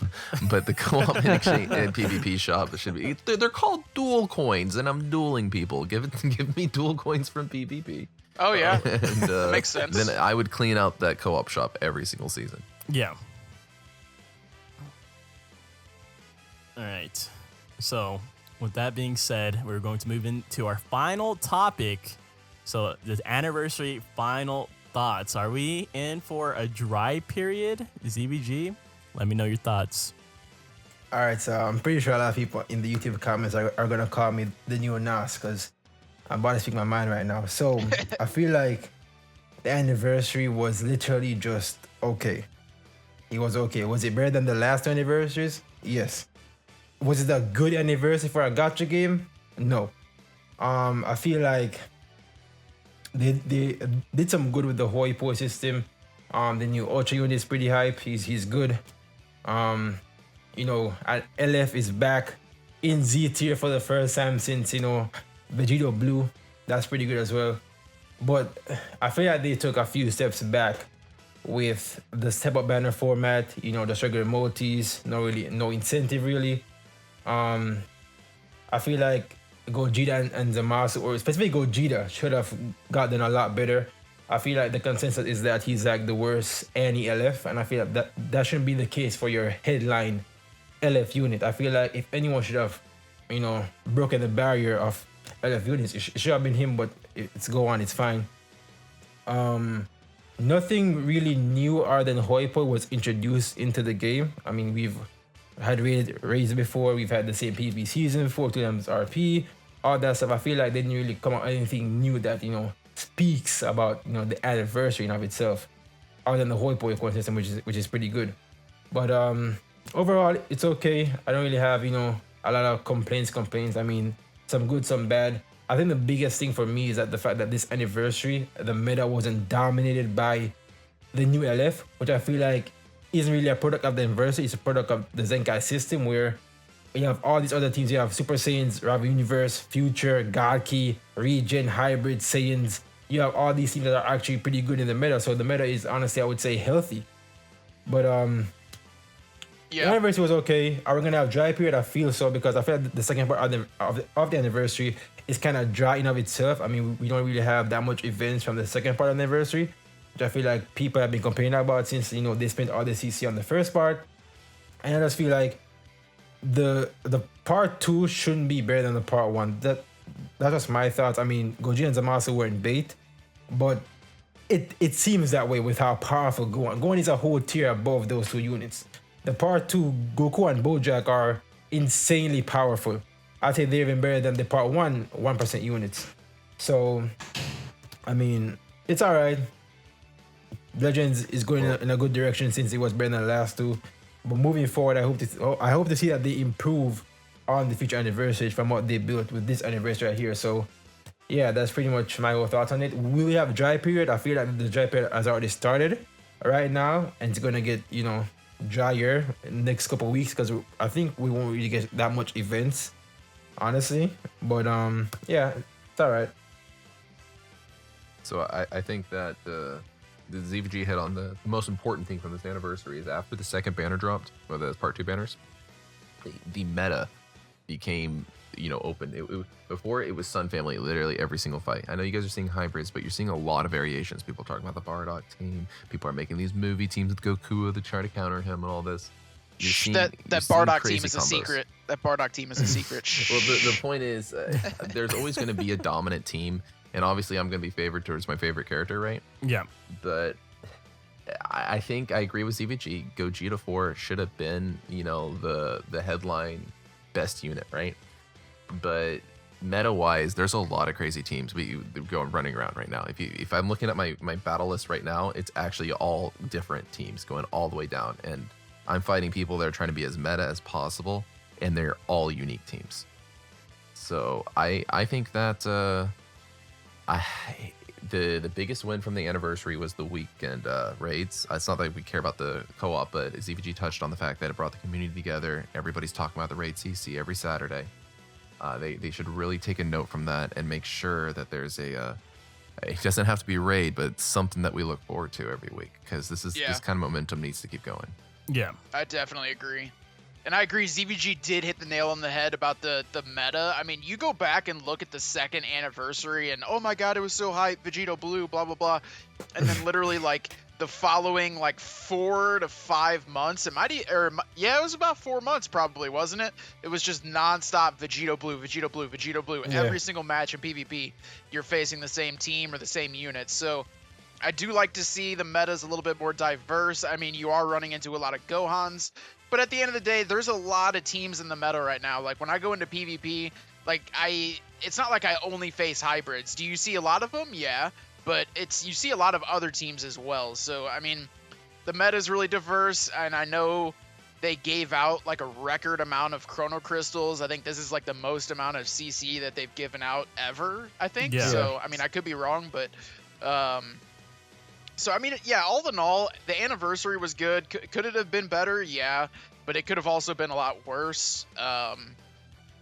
but the co-op and exchange and PvP shop should be, they're called dual coins, and I'm dueling people. Give me dual coins from PvP. Oh yeah, And, makes sense. Then I would clean out that co-op shop every single season. Yeah. All right. So, with that being said, we're going to move into our final topic. So, the anniversary final thoughts. Are we in for a dry period, ZVG? Let me know your thoughts. All right, so I'm pretty sure a lot of people in the YouTube comments are going to call me the new Nas, because I'm about to speak my mind right now. So I feel like the anniversary was literally just okay. It was okay. Was it better than the last two anniversaries? Yes. Was it a good anniversary for a gacha game? No. I feel like they did some good with the Hoi Po system. The new Ultra unit is pretty hype. He's good. You know, LF is back in Z tier for the first time since, you know, Vegito Blue. That's pretty good as well. But I feel like they took a few steps back with the step up banner format. You know, the regular emotes, no incentive really. I feel like Gogeta and Zamasu, or specifically Gogeta, should have gotten a lot better. I feel like the consensus is that he's like the worst any LF, and I feel like that shouldn't be the case for your headline LF unit. I feel like if anyone should have, you know, broken the barrier of LF units, it should have been him, but it's go on, it's fine. Nothing really new other than Hoi Po was introduced into the game. I mean, we've had raids before, we've had the same PvP season before, 2 times RP, all that stuff. I feel like they didn't really come out with anything new that, you know, speaks about, you know, the anniversary in of itself, other than the Hoi Po ecosystem, which is pretty good. But overall, it's okay. I don't really have, you know, a lot of complaints. I mean, some good, some bad. I think the biggest thing for me is that the fact that this anniversary, the meta wasn't dominated by the new LF, which I feel like isn't really a product of the anniversary. It's a product of the Zenkai system, where you have all these other teams. You have Super Saiyans, Rav Universe, Future, God Key, Regen, Hybrid, Saiyans. You have all these teams that are actually pretty good in the meta. So the meta is, honestly, I would say, healthy. But the anniversary was okay. Are we gonna have dry period? I feel so, because I feel like the second part of the anniversary is kind of dry in of itself. I mean, we don't really have that much events from the second part of the anniversary, which I feel like people have been complaining about since, you know, they spent all the CC on the first part. And I just feel like the part 2 shouldn't be better than the part 1. That's just my thoughts. I mean, Gogeta and Zamasu were in bait, but it seems that way with how powerful Gohan. Gohan is a whole tier above those two units. The part 2, Goku and Bojack are insanely powerful. I'd say they're even better than the part 1% units. So, I mean, it's alright. Legends is going in a good direction since it was better than the last two. But moving forward, I hope to see that they improve on the future anniversaries from what they built with this anniversary right here. So, yeah, that's pretty much my whole thoughts on it. Will we have dry period? I feel like the dry period has already started right now, and it's gonna get drier in the next couple of weeks because I think we won't really get that much events, honestly. But yeah, it's all right. So I think that the ZVG hit on the most important thing from this anniversary is after the second banner dropped, or the part 2 banners, the meta became open. Before it was Sun Family literally every single fight. I know you guys are seeing hybrids, but you're seeing a lot of variations. People talking about the Bardock team. People are making these movie teams with Goku to try to counter him and all this. That Bardock team is a secret. That Bardock team is a secret. Well, the point is, there's always going to be a dominant team, and obviously I'm going to be favored towards my favorite character, right? Yeah. But I think I agree with ZVG. Gogeta 4 should have been, the headline best unit, right? But meta-wise, there's a lot of crazy teams running around right now. If I'm looking at my battle list right now, it's actually all different teams going all the way down, and I'm fighting people that are trying to be as meta as possible, and they're all unique teams. So I think that the biggest win from the anniversary was the weekend raids. It's not that we care about the co-op, but ZVG touched on the fact that it brought the community together. Everybody's talking about the raid CC every Saturday. They should really take a note from that and make sure that there's it doesn't have to be a raid, but something that we look forward to every week, because this kind of momentum needs to keep going. Yeah, I definitely agree. And I agree, ZVG did hit the nail on the head about the meta. I mean, you go back and look at the second anniversary and, oh my god, it was so hype, Vegito Blue, blah, blah, blah. And then literally, like, the following, 4 to 5 months, it was about 4 months probably, wasn't it? It was just nonstop Vegito Blue, Vegito Blue, Vegito Blue. Yeah. Every single match in PvP, you're facing the same team or the same unit. So I do like to see the metas a little bit more diverse. I mean, you are running into a lot of Gohans, but at the end of the day, there's a lot of teams in the meta right now. Like, when I go into PvP, it's not like I only face hybrids. Do you see a lot of them? Yeah, but you see a lot of other teams as well. So, I mean, the meta is really diverse, and I know they gave out, a record amount of Chrono Crystals. I think this is, the most amount of CC that they've given out ever, I think. Yeah. So, I mean, I could be wrong, but... So, I mean, yeah, all in all, the anniversary was good. Could it have been better? Yeah, but it could have also been a lot worse.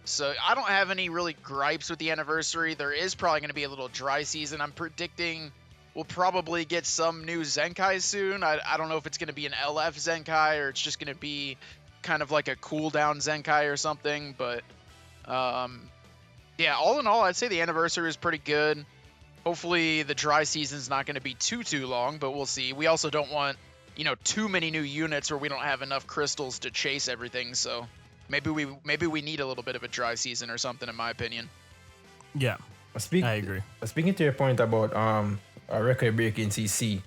So I don't have any really gripes with the anniversary. There is probably going to be a little dry season. I'm predicting we'll probably get some new Zenkai soon. I don't know if it's going to be an LF Zenkai or it's just going to be kind of like a cooldown Zenkai or something. But, yeah, all in all, I'd say the anniversary was pretty good. Hopefully the dry season's not going to be too long, but we'll see. We also don't want, too many new units where we don't have enough crystals to chase everything. So maybe we need a little bit of a dry season or something, in my opinion. Yeah, I agree. Speaking to your point about a record-breaking CC,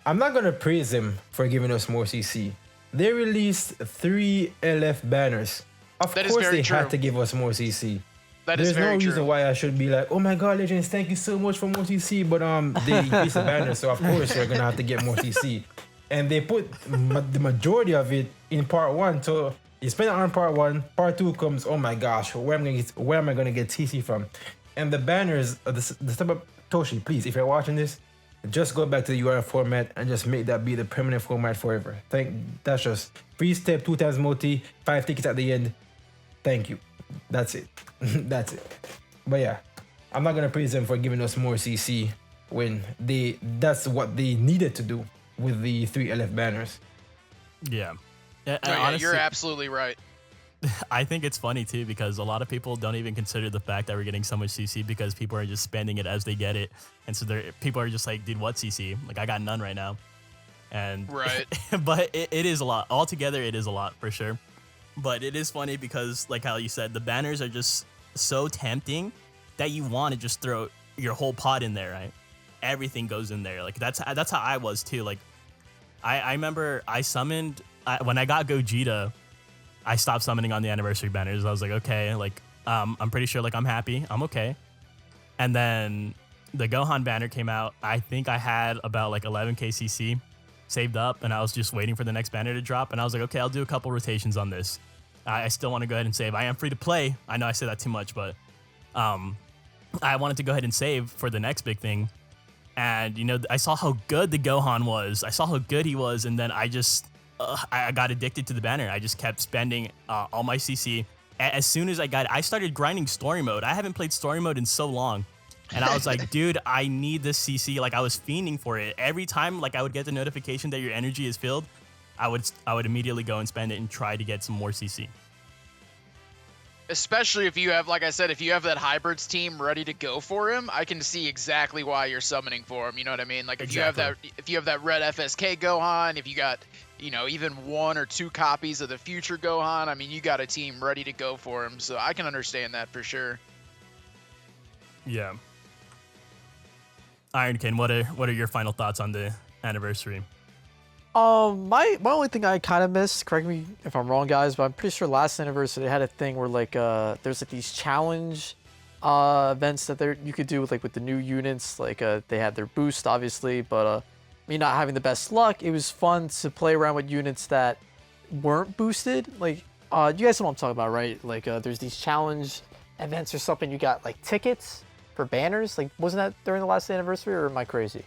I'm not gonna praise them for giving us more CC. They released 3 LF banners. Of course, they had to give us more CC. There's no reason why I should be like, oh my god, Legends, thank you so much for more CC. But they increased the banner, so of course we're gonna have to get more CC. And they put the majority of it in part 1. So you spend it on part 1, part 2 comes, oh my gosh, where am I gonna get CC from? And the banners, the stuff of Toshi, please, if you're watching this, just go back to the URL format and just make that be the permanent format forever. That's just free step, 2 times multi, 5 tickets at the end. Thank you. That's it. That's it. But yeah, I'm not gonna praise them for giving us more CC when that's what they needed to do with the 3 LF banners. Yeah. Honestly, you're absolutely right. I think it's funny too because a lot of people don't even consider the fact that we're getting so much CC because people are just spending it as they get it, and so people are just like, dude, what CC? Like, I got none right now, and right. But it is a lot altogether. It is a lot for sure. But it is funny because, like how you said, the banners are just so tempting that you want to just throw your whole pot in there, right? Everything goes in there. Like, that's how I was too. Like, I remember I summoned when I got Gogeta, I stopped summoning on the anniversary banners. I was like, okay, like I'm pretty sure like I'm happy, I'm okay. And then the Gohan banner came out. I think I had about like 11k CC saved up, and I was just waiting for the next banner to drop, and I was like, okay, I'll do a couple rotations on this. I still want to go ahead and save. I am free to play. I know I say that too much, but I wanted to go ahead and save for the next big thing. And, you know, I saw how good the Gohan was. I saw how good he was. And then I just, I got addicted to the banner. I just kept spending all my CC. As soon as I started grinding story mode. I haven't played story mode in so long. And I was like, dude, I need this CC. Like, I was fiending for it. Every time, like, I would get the notification that your energy is filled, I would immediately go and spend it and try to get some more CC. Especially if you have, like I said, if you have that hybrids team ready to go for him, I can see exactly why you're summoning for him. You know what I mean? Like if you have that red FSK Gohan, if you got, you know, even 1 or 2 copies of the future Gohan, I mean, you got a team ready to go for him. So I can understand that for sure. Yeah. Ironkin, what are your final thoughts on the anniversary? My only thing I kind of missed, correct me if I'm wrong, guys, but I'm pretty sure last anniversary they had a thing where like there's like these challenge events that you could do with the new units. Like they had their boost obviously, but me not having the best luck, it was fun to play around with units that weren't boosted. Like you guys know what I'm talking about, right? Like there's these challenge events or something. You got like tickets for banners. Like wasn't that during the last anniversary, or am I crazy?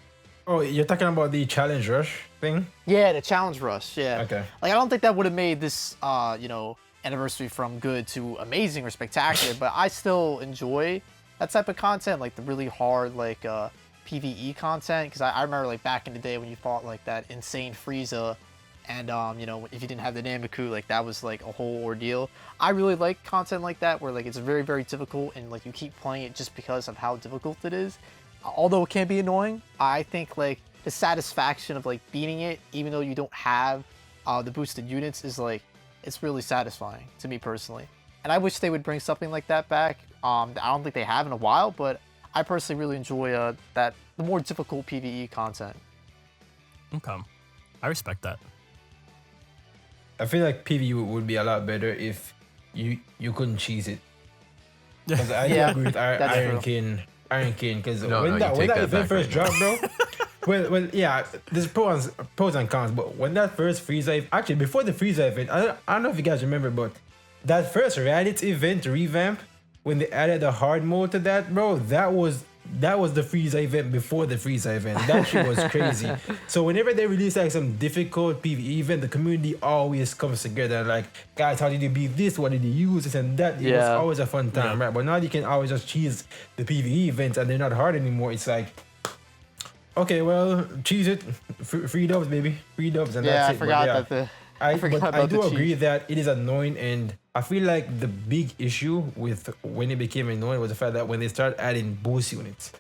Oh, you're talking about the challenge rush thing? Yeah, the challenge rush. Yeah. Okay. Like I don't think that would have made this, you know, anniversary from good to amazing or spectacular, but I still enjoy that type of content, like the really hard like PVE content, because I remember like back in the day when you fought like that insane Frieza, and you know, if you didn't have the Nameku, like that was like a whole ordeal. I really like content like that where like it's very, very difficult and like you keep playing it just because of how difficult it is. Although it can be annoying, I think like the satisfaction of like beating it, even though you don't have the boosted units, is like it's really satisfying to me personally. And I wish they would bring something like that back. I don't think they have in a while, but I personally really enjoy the more difficult PVE content. Okay, I respect that. I feel like PvE would be a lot better if you couldn't cheese it. Because I do agree with Iron King, because when that event first dropped, bro. well, yeah, there's pros and cons, but when that first Frieza, actually before the Frieza event, I don't know if you guys remember, but that first Raditz event revamp, when they added the hard mode to that, bro, that was the Frieza event before the Frieza event. That shit was crazy. So whenever they release like some difficult PvE event, the community always comes together. Like, guys, how did you beat this? What did you use? This and that. It was always a fun time, right? But now you can always just cheese the PvE events and they're not hard anymore. It's like, okay, well, cheese it. Free dubs, baby. Free dubs, and that's it. I forgot that I do agree that it is annoying, and I feel like the big issue with when it became annoying was the fact that when they started adding boost units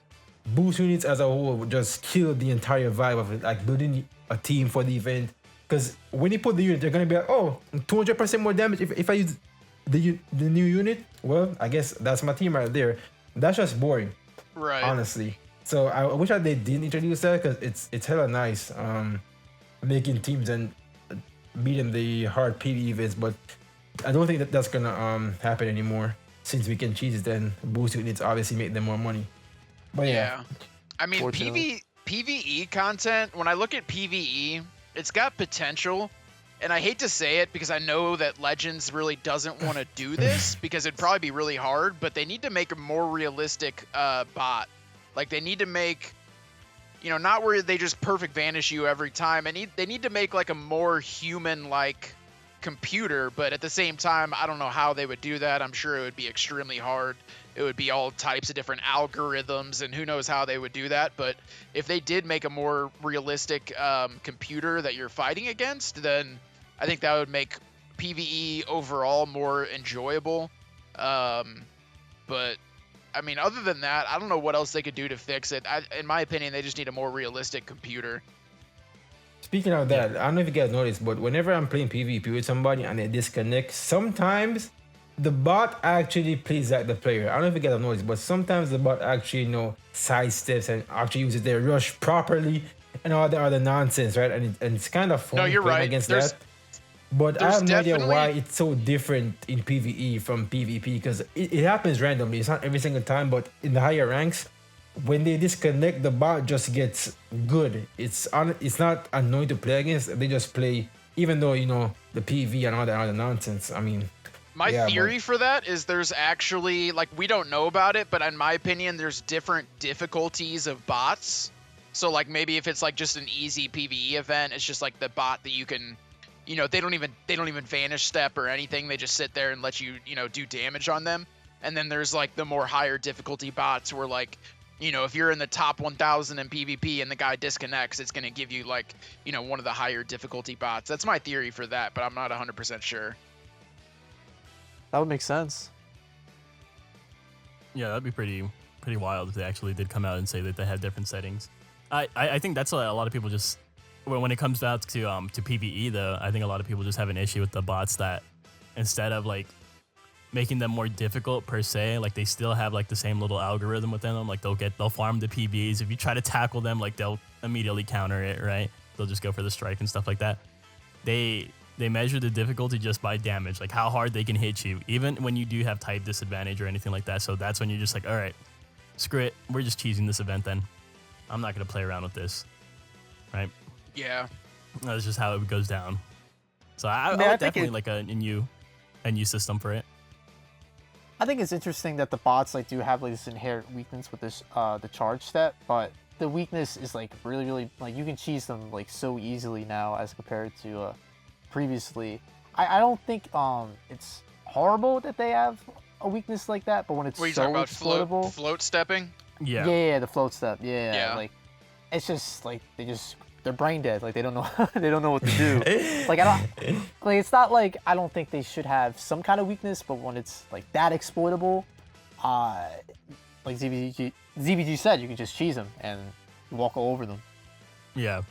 as a whole would just kill the entire vibe of it, like building a team for the event. Because when you put the unit, they're gonna be like, oh, 200% more damage if I use the new unit. Well, I guess that's my team right there. That's just boring, right? Honestly. So I wish that they didn't introduce that, because it's hella nice making teams and beating the hard PvE events, but I don't think that's gonna happen anymore, since we can cheese it and boost units obviously make them more money. But yeah. I mean, PvE content, when I look at PvE, it's got potential, and I hate to say it because I know that Legends really doesn't want to do this because it'd probably be really hard, but they need to make a more realistic bot. Like they need to make, you know, not where they just perfect vanish you every time. They need to make like a more human-like computer, but at the same time, I don't know how they would do that. I'm sure it would be extremely hard. It would be all types of different algorithms, and who knows how they would do that. But if they did make a more realistic computer that you're fighting against, then I think that would make PvE overall more enjoyable. But I mean, other than that, I don't know what else they could do to fix it. In my opinion, they just need a more realistic computer. Speaking of that, I don't know if you guys noticed, but whenever I'm playing PvP with somebody and they disconnect, sometimes the bot actually plays like the player. I don't know if you guys have noticed, but sometimes the bot actually, you know, sidesteps and actually uses their rush properly and all the other nonsense, right? And it's kind of fun playing against that. But I have no idea why it's so different in PvE from PvP, because it happens randomly. It's not every single time, but in the higher ranks, when they disconnect, the bot just gets good. It's not annoying to play against. They just play, even though, you know, the PV and all that other nonsense. I mean, My Yeah, theory for that is there's actually, like, we don't know about it, but in my opinion, there's different difficulties of bots. So, like, maybe if it's, like, just an easy PvE event, it's just, like, the bot that you can, they don't even vanish step or anything. They just sit there and let you, do damage on them. And then there's, like, the more higher difficulty bots where, like, if you're in the top 1,000 in PvP and the guy disconnects, it's going to give you, like, one of the higher difficulty bots. That's my theory for that, but I'm not 100% sure. That would make sense. Yeah, that'd be pretty wild if they actually did come out and say that they had different settings. I think that's a lot of people just when it comes down to PvE though, I think a lot of people just have an issue with the bots that instead of like making them more difficult per se, like they still have like the same little algorithm within them. Like they'll farm the PBs. If you try to tackle them, like they'll immediately counter it, right? They'll just go for the strike and stuff like that. They measure the difficulty just by damage, like how hard they can hit you, even when you do have type disadvantage or anything like that. So that's when you're just like, all right, screw it. We're just cheesing this event then. I'm not going to play around with this, right? Yeah. That's just how it goes down. So I would definitely like a new system for it. I think it's interesting that the bots like do have like this inherent weakness with this the charge step, but the weakness is like really like you can cheese them like so easily now as compared to previously. I don't think it's horrible that they have a weakness like that, but when it's What are you so talking about? exploitable, Float stepping? yeah, the float step, Yeah. like it's just like they're brain dead, like they don't know they don't know what to do. Like it's not like I don't think they should have some kind of weakness, but when it's like that exploitable, like ZBG said, you can just cheese them and walk all over them. Yeah.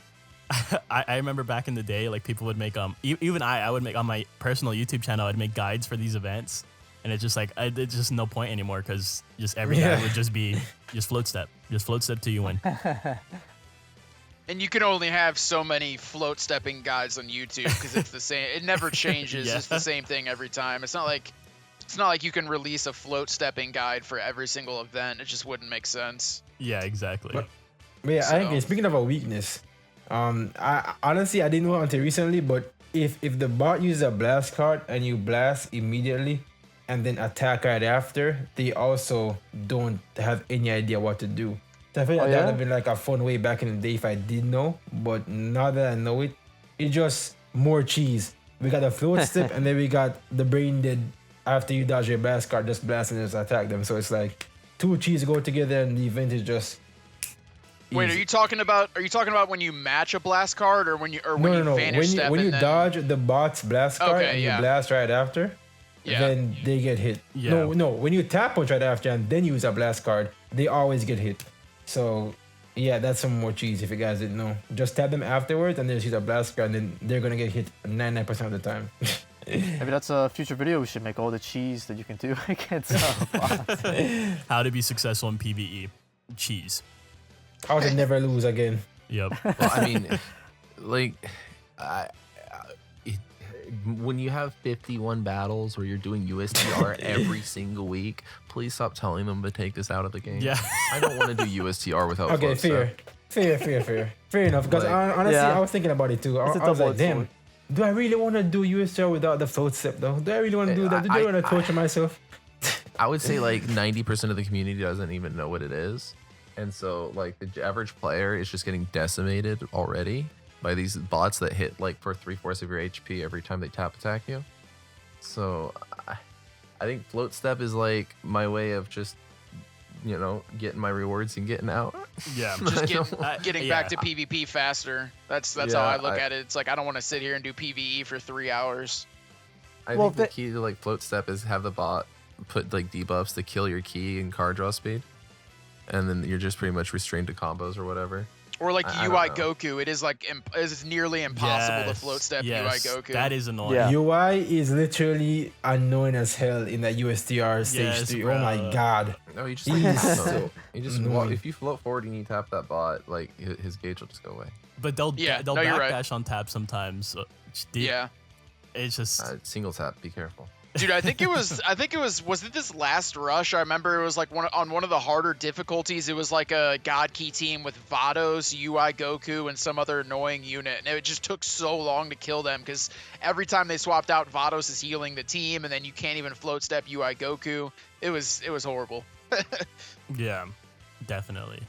I remember back in the day, like people would make even I would make on my personal YouTube channel, I'd make guides for these events, and it's just like it's just no point anymore because just every guide would just be just float step till you win. And you can only have so many float stepping guides on YouTube because it's the same. It never changes. Yeah. It's the same thing every time. It's not like you can release a float stepping guide for every single event. It just wouldn't make sense. Yeah, exactly. But yeah, So- I think speaking of a weakness, I honestly I didn't know until recently, but if the bot uses a blast card and you blast immediately and then attack right after, they also don't have any idea what to do. So I feel like that would have been like a fun way back in the day if I did know, but now that I know it, it's just more cheese. We got a float step and then we got the brain dead after you dodge your blast card, just blast and just attack them. So it's like two cheese go together and the event is just Wait, easy. are you talking about when you match a blast card or when you No. vanish step When you and then... dodge the bot's blast card Okay, and yeah. you blast right after, Yeah. then they get hit. Yeah. No. When you tap punch right after and then use a blast card, they always get hit. So yeah, that's some more cheese if you guys didn't know. Just tap them afterwards and then just use a blast card and then they're gonna get hit 99% of the time. Maybe that's a future video. We should make all the cheese that you can do against bots. How to be successful in PvE. Cheese. How to never lose again. Yep. Well, I mean, like, when you have 51 battles where you're doing USTR every single week, please stop telling them to take this out of the game. Yeah. I don't want to do USTR without Okay, float step. fair enough. Because Like- honestly, Yeah. I was thinking about it too. I It's a was like, double-edged damn, sword. do I really want to do USR without the float step though? Do I really want to do that? Do I want to torture myself? I would say like 90% of the community doesn't even know what it is. And so like the average player is just getting decimated already by these bots that hit like for 3/4 of your HP every time they tap attack you. So I think float step is like my way of just, getting my rewards and getting out. Yeah. Just getting back to yeah. PvP faster. That's how Yeah, I look at it. It's like I don't want to sit here and do PvE for 3 hours. I Well, think the key to like float step is have the bot put like debuffs to kill your key and card draw speed. And then you're just pretty much restrained to combos or whatever. Or like I UI don't know. Goku, it is like it's nearly impossible to float step yes, UI Goku. That is annoying. Yeah. UI is literally annoying as hell in that USTR stage Yes, 3. Oh my bro. god. No, you just Jeez. so you just Annoying. walk, if you float forward and you tap that bot, like his gauge will just go away. But they'll Yeah, they'll no, you're right. backdash on tap sometimes. So Yeah. It's just Single tap, be careful. Dude, I think it was it this last rush? I remember it was like one of the harder difficulties. It was like a God Key team with Vados, UI Goku, and some other annoying unit. And it just took so long to kill them because every time they swapped out, Vados is healing the team, and then you can't even float step UI Goku. It was horrible. Yeah, definitely.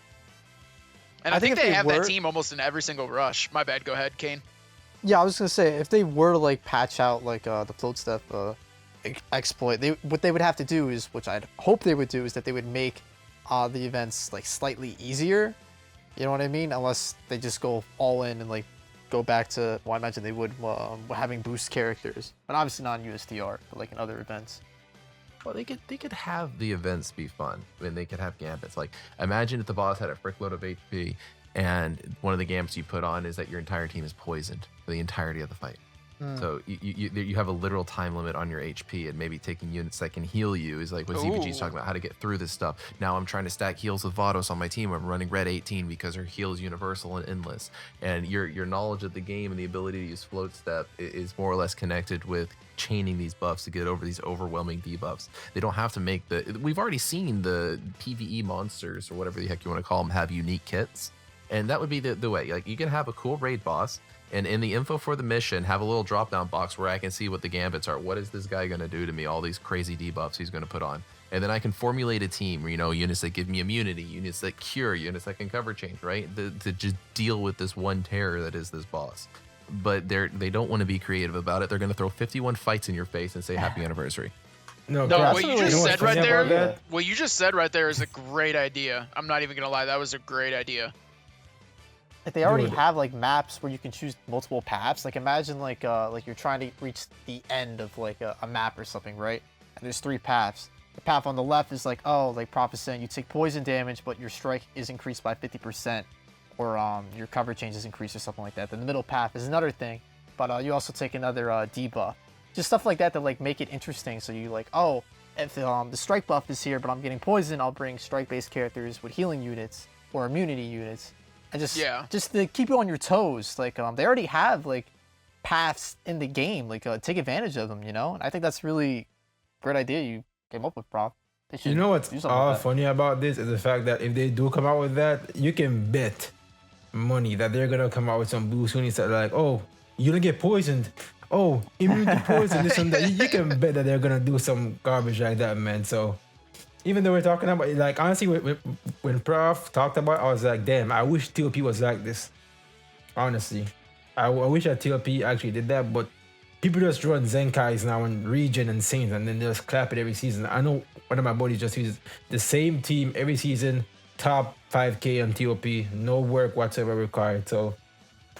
And I think they have that team almost in every single rush. My bad, go ahead, Kane. Yeah, I was gonna say if they were to like patch out like the float step exploit, what they would have to do is, which I'd hope they would do, is that they would make the events like slightly easier. You know what I mean? Unless they just go all in and like go back to, well, I imagine they would having boost characters, but obviously not in USDR, but like in other events. Well, they could have the events be fun. I mean, they could have gambits. Like, imagine if the boss had a frick load of HP, and one of the gambits you put on is that your entire team is poisoned for the entirety of the fight. So you have a literal time limit on your HP, and maybe taking units that can heal you is like what ZBG's talking about, how to get through this stuff. Now I'm trying to stack heals with Vados on my team. I'm running red 18 because her heal is universal and endless. And your knowledge of the game and the ability to use float step is more or less connected with chaining these buffs to get over these overwhelming debuffs. They don't have to make we've already seen the PvE monsters, or whatever the heck you want to call them, have unique kits. And that would be the way. Like, you can have a cool raid boss, and in the info for the mission, have a little drop-down box where I can see what the gambits are. What is this guy going to do to me? All these crazy debuffs he's going to put on. And then I can formulate a team, units that give me immunity, units that cure, units that can cover change, right? To just deal with this one terror that is this boss. But they don't want to be creative about it. They're going to throw 51 fights in your face and say happy anniversary. No, what you just said right there, what you just said right there is a great idea. I'm not even going to lie. That was a great idea. Like, they already have like maps where you can choose multiple paths. Like, imagine like you're trying to reach the end of like a map or something, right? And there's 3 paths. The path on the left is like, like Prophet saying, you take poison damage, but your strike is increased by 50%, or your cover change is increased or something like that. Then the middle path is another thing, but you also take another debuff. Just stuff like that to like make it interesting. So you like, if the strike buff is here, but I'm getting poison, I'll bring strike-based characters with healing units or immunity units. And just to keep you on your toes. Like, they already have like paths in the game. Like, take advantage of them, And I think that's really a great idea you came up with, Prof. You know what's all funny about this is the fact that if they do come out with that, you can bet money that they're gonna come out with some boost units that are like, you don't get poisoned. Immune to poison, this and that. You can bet that they're gonna do some garbage like that, man. So even though we're talking about, like, honestly, when Prof talked about it, I was like, damn, I wish TLP was like this. Honestly, I wish that TLP actually did that, but people just run Zenkais now in Regen and Saints, and then just clap it every season. I know one of my buddies just uses the same team every season, top 5K on TOP, no work whatsoever required. So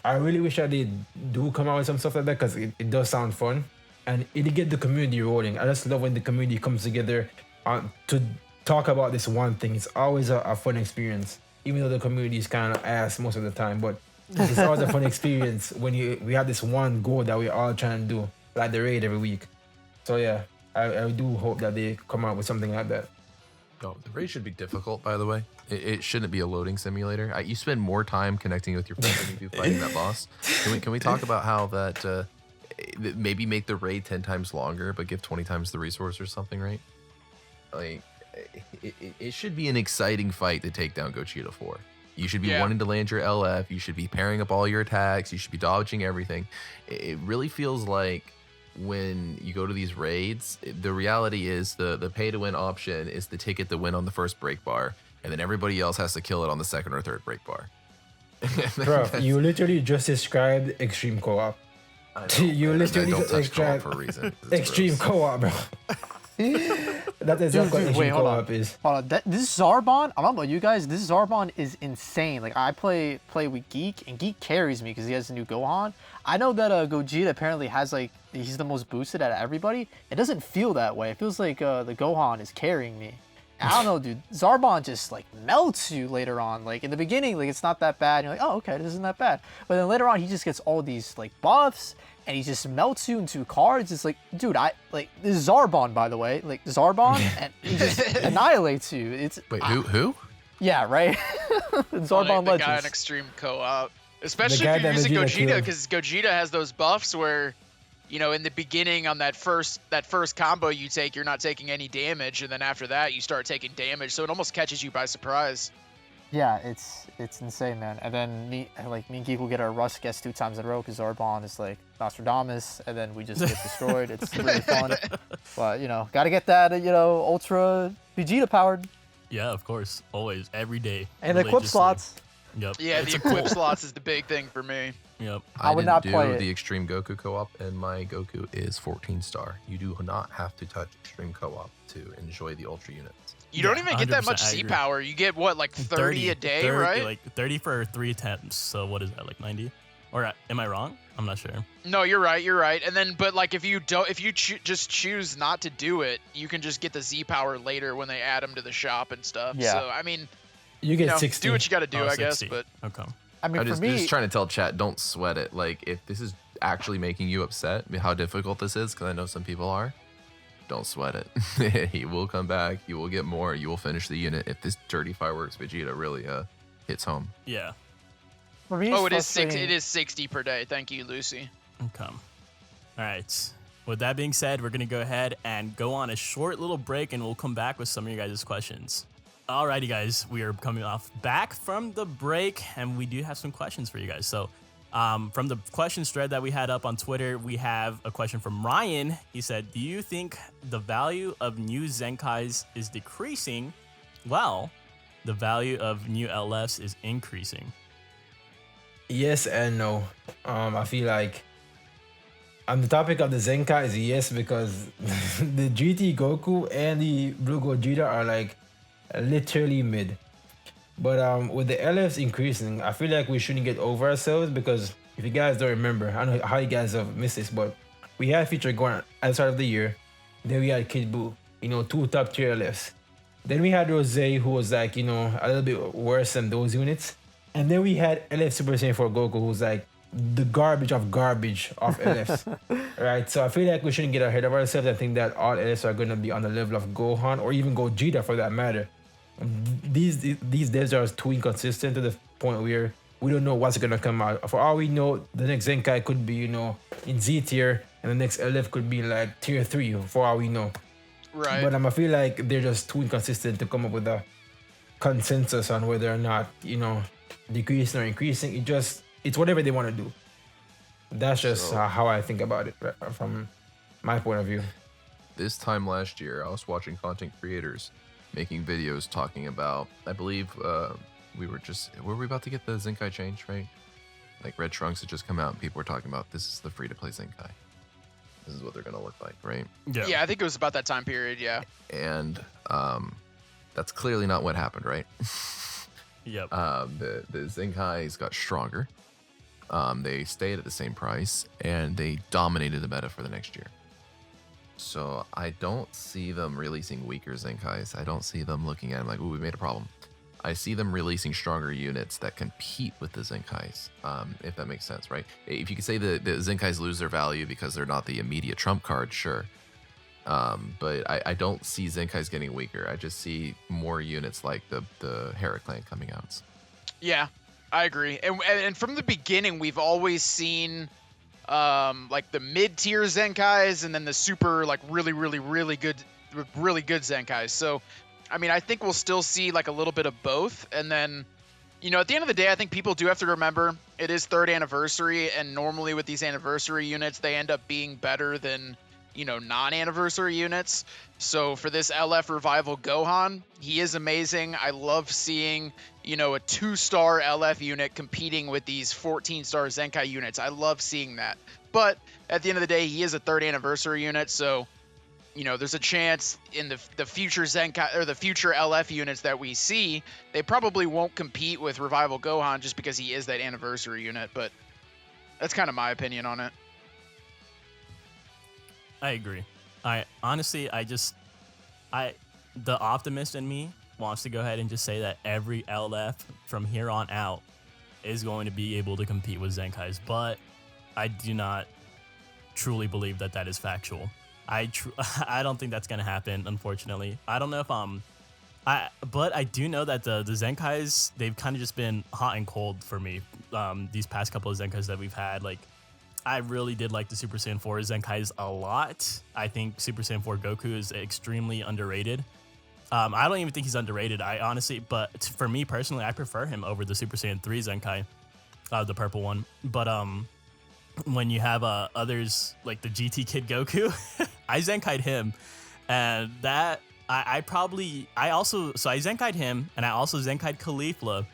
I really wish that they do come out with some stuff like that, because it does sound fun, and it'll get the community rolling. I just love when the community comes together to talk about this one thing. It's always a fun experience, even though the community is kind of ass most of the time, but it's always a fun experience when we have this one goal that we're all trying to do, like the raid every week. So yeah, I do hope that they come out with something like that. Oh, the raid should be difficult, by the way. It shouldn't be a loading simulator. You spend more time connecting with your friends than you do fighting that boss. Can we talk about how that maybe make the raid 10 times longer, but give 20 times the resource or something, right? Like, it should be an exciting fight to take down Gogeta 4. You should be wanting to land your LF. You should be pairing up all your attacks. You should be dodging everything. It really feels like when you go to these raids, the reality is the pay-to-win option is the ticket to win on the first break bar, and then everybody else has to kill it on the second or third break bar. Bro, you literally just described extreme co-op. You literally just described for a reason. extreme co-op, bro. That's exactly what extreme co-op is. Hold on. This Zarbon, I don't know about you guys, this Zarbon is insane. Like, I play with Geek, and Geek carries me because he has a new Gohan. I know that Gogeta apparently has, like, he's the most boosted out of everybody. It doesn't feel that way. It feels like the Gohan is carrying me. And I don't know, dude. Zarbon just, like, melts you later on. Like, in the beginning, like, it's not that bad. You're like, oh, okay, this isn't that bad. But then later on, he just gets all these, like, buffs, and he just melts you into cards. It's like, dude, this is Zarbon, by the way. Like, Zarbon, and he just annihilates you. Wait, who? Yeah, right? Zarbon the Legends. guy in Extreme Co-op. Especially if you're using Gogeta, because Gogeta has those buffs where in the beginning on that first combo you take, you're not taking any damage, and then after that you start taking damage, so it almost catches you by surprise. Yeah, it's insane, man. And then me and Geek will get our Rush guess 2 times in a row because Arbon is like Nostradamus, and then we just get destroyed. It's really fun. But, gotta get that, Ultra Vegeta powered. Yeah, of course. Always. Every day. And the equip Religiously. slots. Yep. Yeah, It's the a cool- equip slots is the big thing for me. Yep. I would didn't not do play it. the Extreme Goku co-op, and my Goku is 14-star. You do not have to touch Extreme co-op to enjoy the Ultra units. You don't Yeah, even get that 100%, much I Z agree. power. You get what, like 30 a day, 30, right? Like 30 for 3 attempts. So what is that, like 90? Or am I wrong? I'm not sure. No, you're right. And then, but like if you just choose not to do it, you can just get the Z power later when they add them to the shop and stuff. Yeah. So I mean, You get 60. do what you got to do, Oh, I guess. 60. But Okay. I mean, I'm for just, me, just trying to tell chat, don't sweat it. Like, if this is actually making you upset, how difficult this is, because I know some people are, don't sweat it. He will come back. You will get more. You will finish the unit if this dirty fireworks Vegeta really hits home. Yeah. for me, it frustrating. is 60 per day. Thank you, Lucy. Okay. All right. With that being said, we're going to go ahead and go on a short little break, and we'll come back with some of your guys' questions. Alrighty, guys. We are coming back from the break, and we do have some questions for you guys. So, from the questions thread that we had up on Twitter, we have a question from Ryan. He said, do you think the value of new Zenkais is decreasing while the value of new LFs is increasing? Yes and no. I feel like on the topic of the Zenkai is yes, because the GT Goku and the Blue Gogeta are like literally mid. But with the LFs increasing, I feel like we shouldn't get over ourselves, because if you guys don't remember, I don't know how you guys have missed this, but we had a feature going at the start of the year. Then we had Kid Buu, 2 top tier LFs. Then we had Rose, who was like, a little bit worse than those units. And then we had LF Super Saiyan 4 Goku, who's like the garbage of LFs. Right? So I feel like we shouldn't get ahead of ourselves. I think that all LFs are going to be on the level of Gohan, or even Gogeta for that matter. These devs are too inconsistent to the point where we don't know what's going to come out. For all we know, the next Zenkai could be, in Z tier, and the next LF could be like tier 3, for all we know. Right. But I feel like they're just too inconsistent to come up with a consensus on whether or not, decreasing or increasing. It's whatever they want to do. That's just how I think about it, right, from my point of view. This time last year, I was watching content creators making videos talking about, I believe were we about to get the Zenkai change, right? Like Red Trunks had just come out and people were talking about, this is the free-to-play Zenkai. This is what they're going to look like, right? Yeah, I think it was about that time period, yeah. And that's clearly not what happened, right? Yep. The Zenkais got stronger. They stayed at the same price, and they dominated the meta for the next year. So I don't see them releasing weaker Zenkais. I don't see them looking at them like, ooh, we made a problem. I see them releasing stronger units that compete with the Zenkais, if that makes sense, right? If you could say the Zenkais lose their value because they're not the immediate trump card, sure. But I don't see Zenkais getting weaker. I just see more units like the Hera clan coming out. Yeah, I agree. And from the beginning, we've always seen like the mid-tier Zenkais and then the super, like really good Zenkais. So, I mean, I think we'll still see like a little bit of both. And then, at the end of the day, I think people do have to remember it is 3rd anniversary, and normally with these anniversary units, they end up being better than, non-anniversary units. So for this LF Revival Gohan, he is amazing. I love seeing, a 2-star LF unit competing with these 14-star Zenkai units. I love seeing that. But at the end of the day, he is a 3rd anniversary unit, so there's a chance in the future Zenkai or the future LF units that we see, they probably won't compete with Revival Gohan just because he is that anniversary unit. But that's kind of my opinion on it. I agree. The optimist in me wants to go ahead and just say that every LF from here on out is going to be able to compete with Zenkais, but I do not truly believe that that is factual. I don't think that's gonna happen, unfortunately. I don't know if but I do know that the Zenkais, they've kind of just been hot and cold for me. These past couple of Zenkais that we've had, like I really did like the Super Saiyan 4 Zenkais a lot. I think Super Saiyan 4 Goku is extremely underrated. I don't even think he's underrated. I honestly, but for me personally, I prefer him over the Super Saiyan 3 Zenkai, the purple one. But when you have others like the GT Kid Goku, I Zenkai'd him, and that I Zenkai'd him, and I also Zenkai'd Caulifla,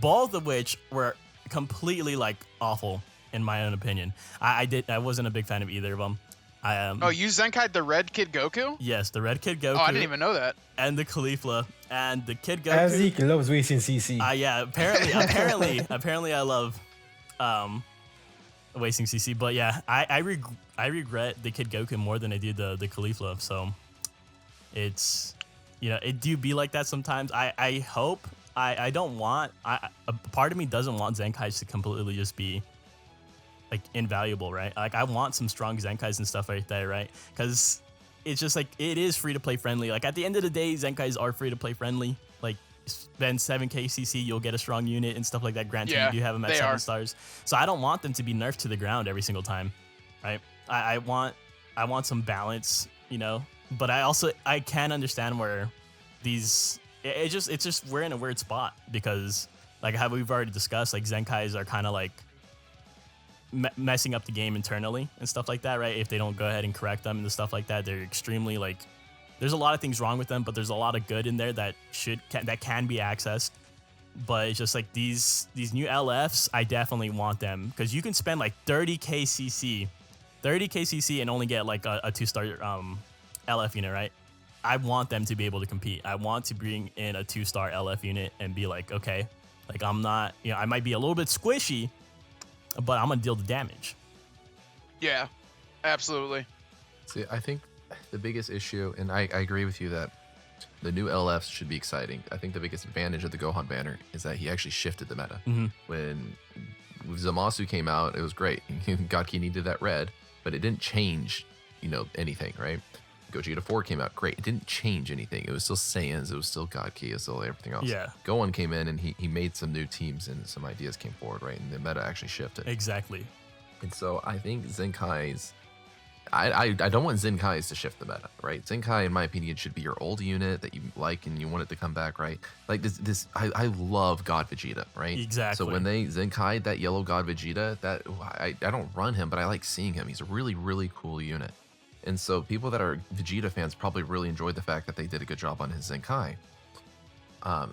both of which were completely like awful in my own opinion. I wasn't a big fan of either of them. Oh, you Zenkai'd the red Kid Goku? Yes, the red Kid Goku. Oh, I didn't even know that. And the Caulifla and the Kid Goku. Azik loves wasting CC. Yeah, apparently I love wasting CC. But yeah, I regret the Kid Goku more than I do the Caulifla. So it's, it do be like that sometimes. I hope I don't want a part of me doesn't want Zenkais to completely just be like invaluable, right? Like I want some strong Zenkais and stuff like that, right? Because it's just like it is free to play friendly. Like at the end of the day, Zenkais are free to play friendly. Like spend 7k CC, you'll get a strong unit and stuff like that. Granted, you do have them at 7 stars, so I don't want them to be nerfed to the ground every single time, right? I want some balance, But I can understand where these it's just we're in a weird spot because like how we've already discussed, like Zenkais are kind of like messing up the game internally and stuff like that, right? If they don't go ahead and correct them and the stuff like that, they're extremely like there's a lot of things wrong with them, but there's a lot of good in there that can be accessed. But it's just like these new LFs, I definitely want them because you can spend like 30k CC and only get like a 2-star LF unit, right? I want them to be able to compete. I want to bring in a 2-star LF unit and be like, okay, like I'm not, I might be a little bit squishy, but I'm gonna deal the damage. Yeah, absolutely. See, I think the biggest issue, and I agree with you that the new LFs should be exciting. I think the biggest advantage of the Gohan banner is that he actually shifted the meta. Mm-hmm. When Zamasu came out, it was great. Godki needed that red, but it didn't change, anything, right? Gogeta 4 came out, great. It didn't change anything. It was still Saiyans, it was still Godki, it was still everything else. Yeah. Gohan came in and he made some new teams and some ideas came forward, right? And the meta actually shifted. Exactly. And so I think Zenkai's, I don't want Zenkai's to shift the meta, right? Zenkai, in my opinion, should be your old unit that you like and you want it to come back, right? Like I love God Vegeta, right? Exactly. So when they Zenkai'd that yellow God Vegeta, I don't run him, but I like seeing him. He's a really, really cool unit. And so people that are Vegeta fans probably really enjoyed the fact that they did a good job on his Zenkai.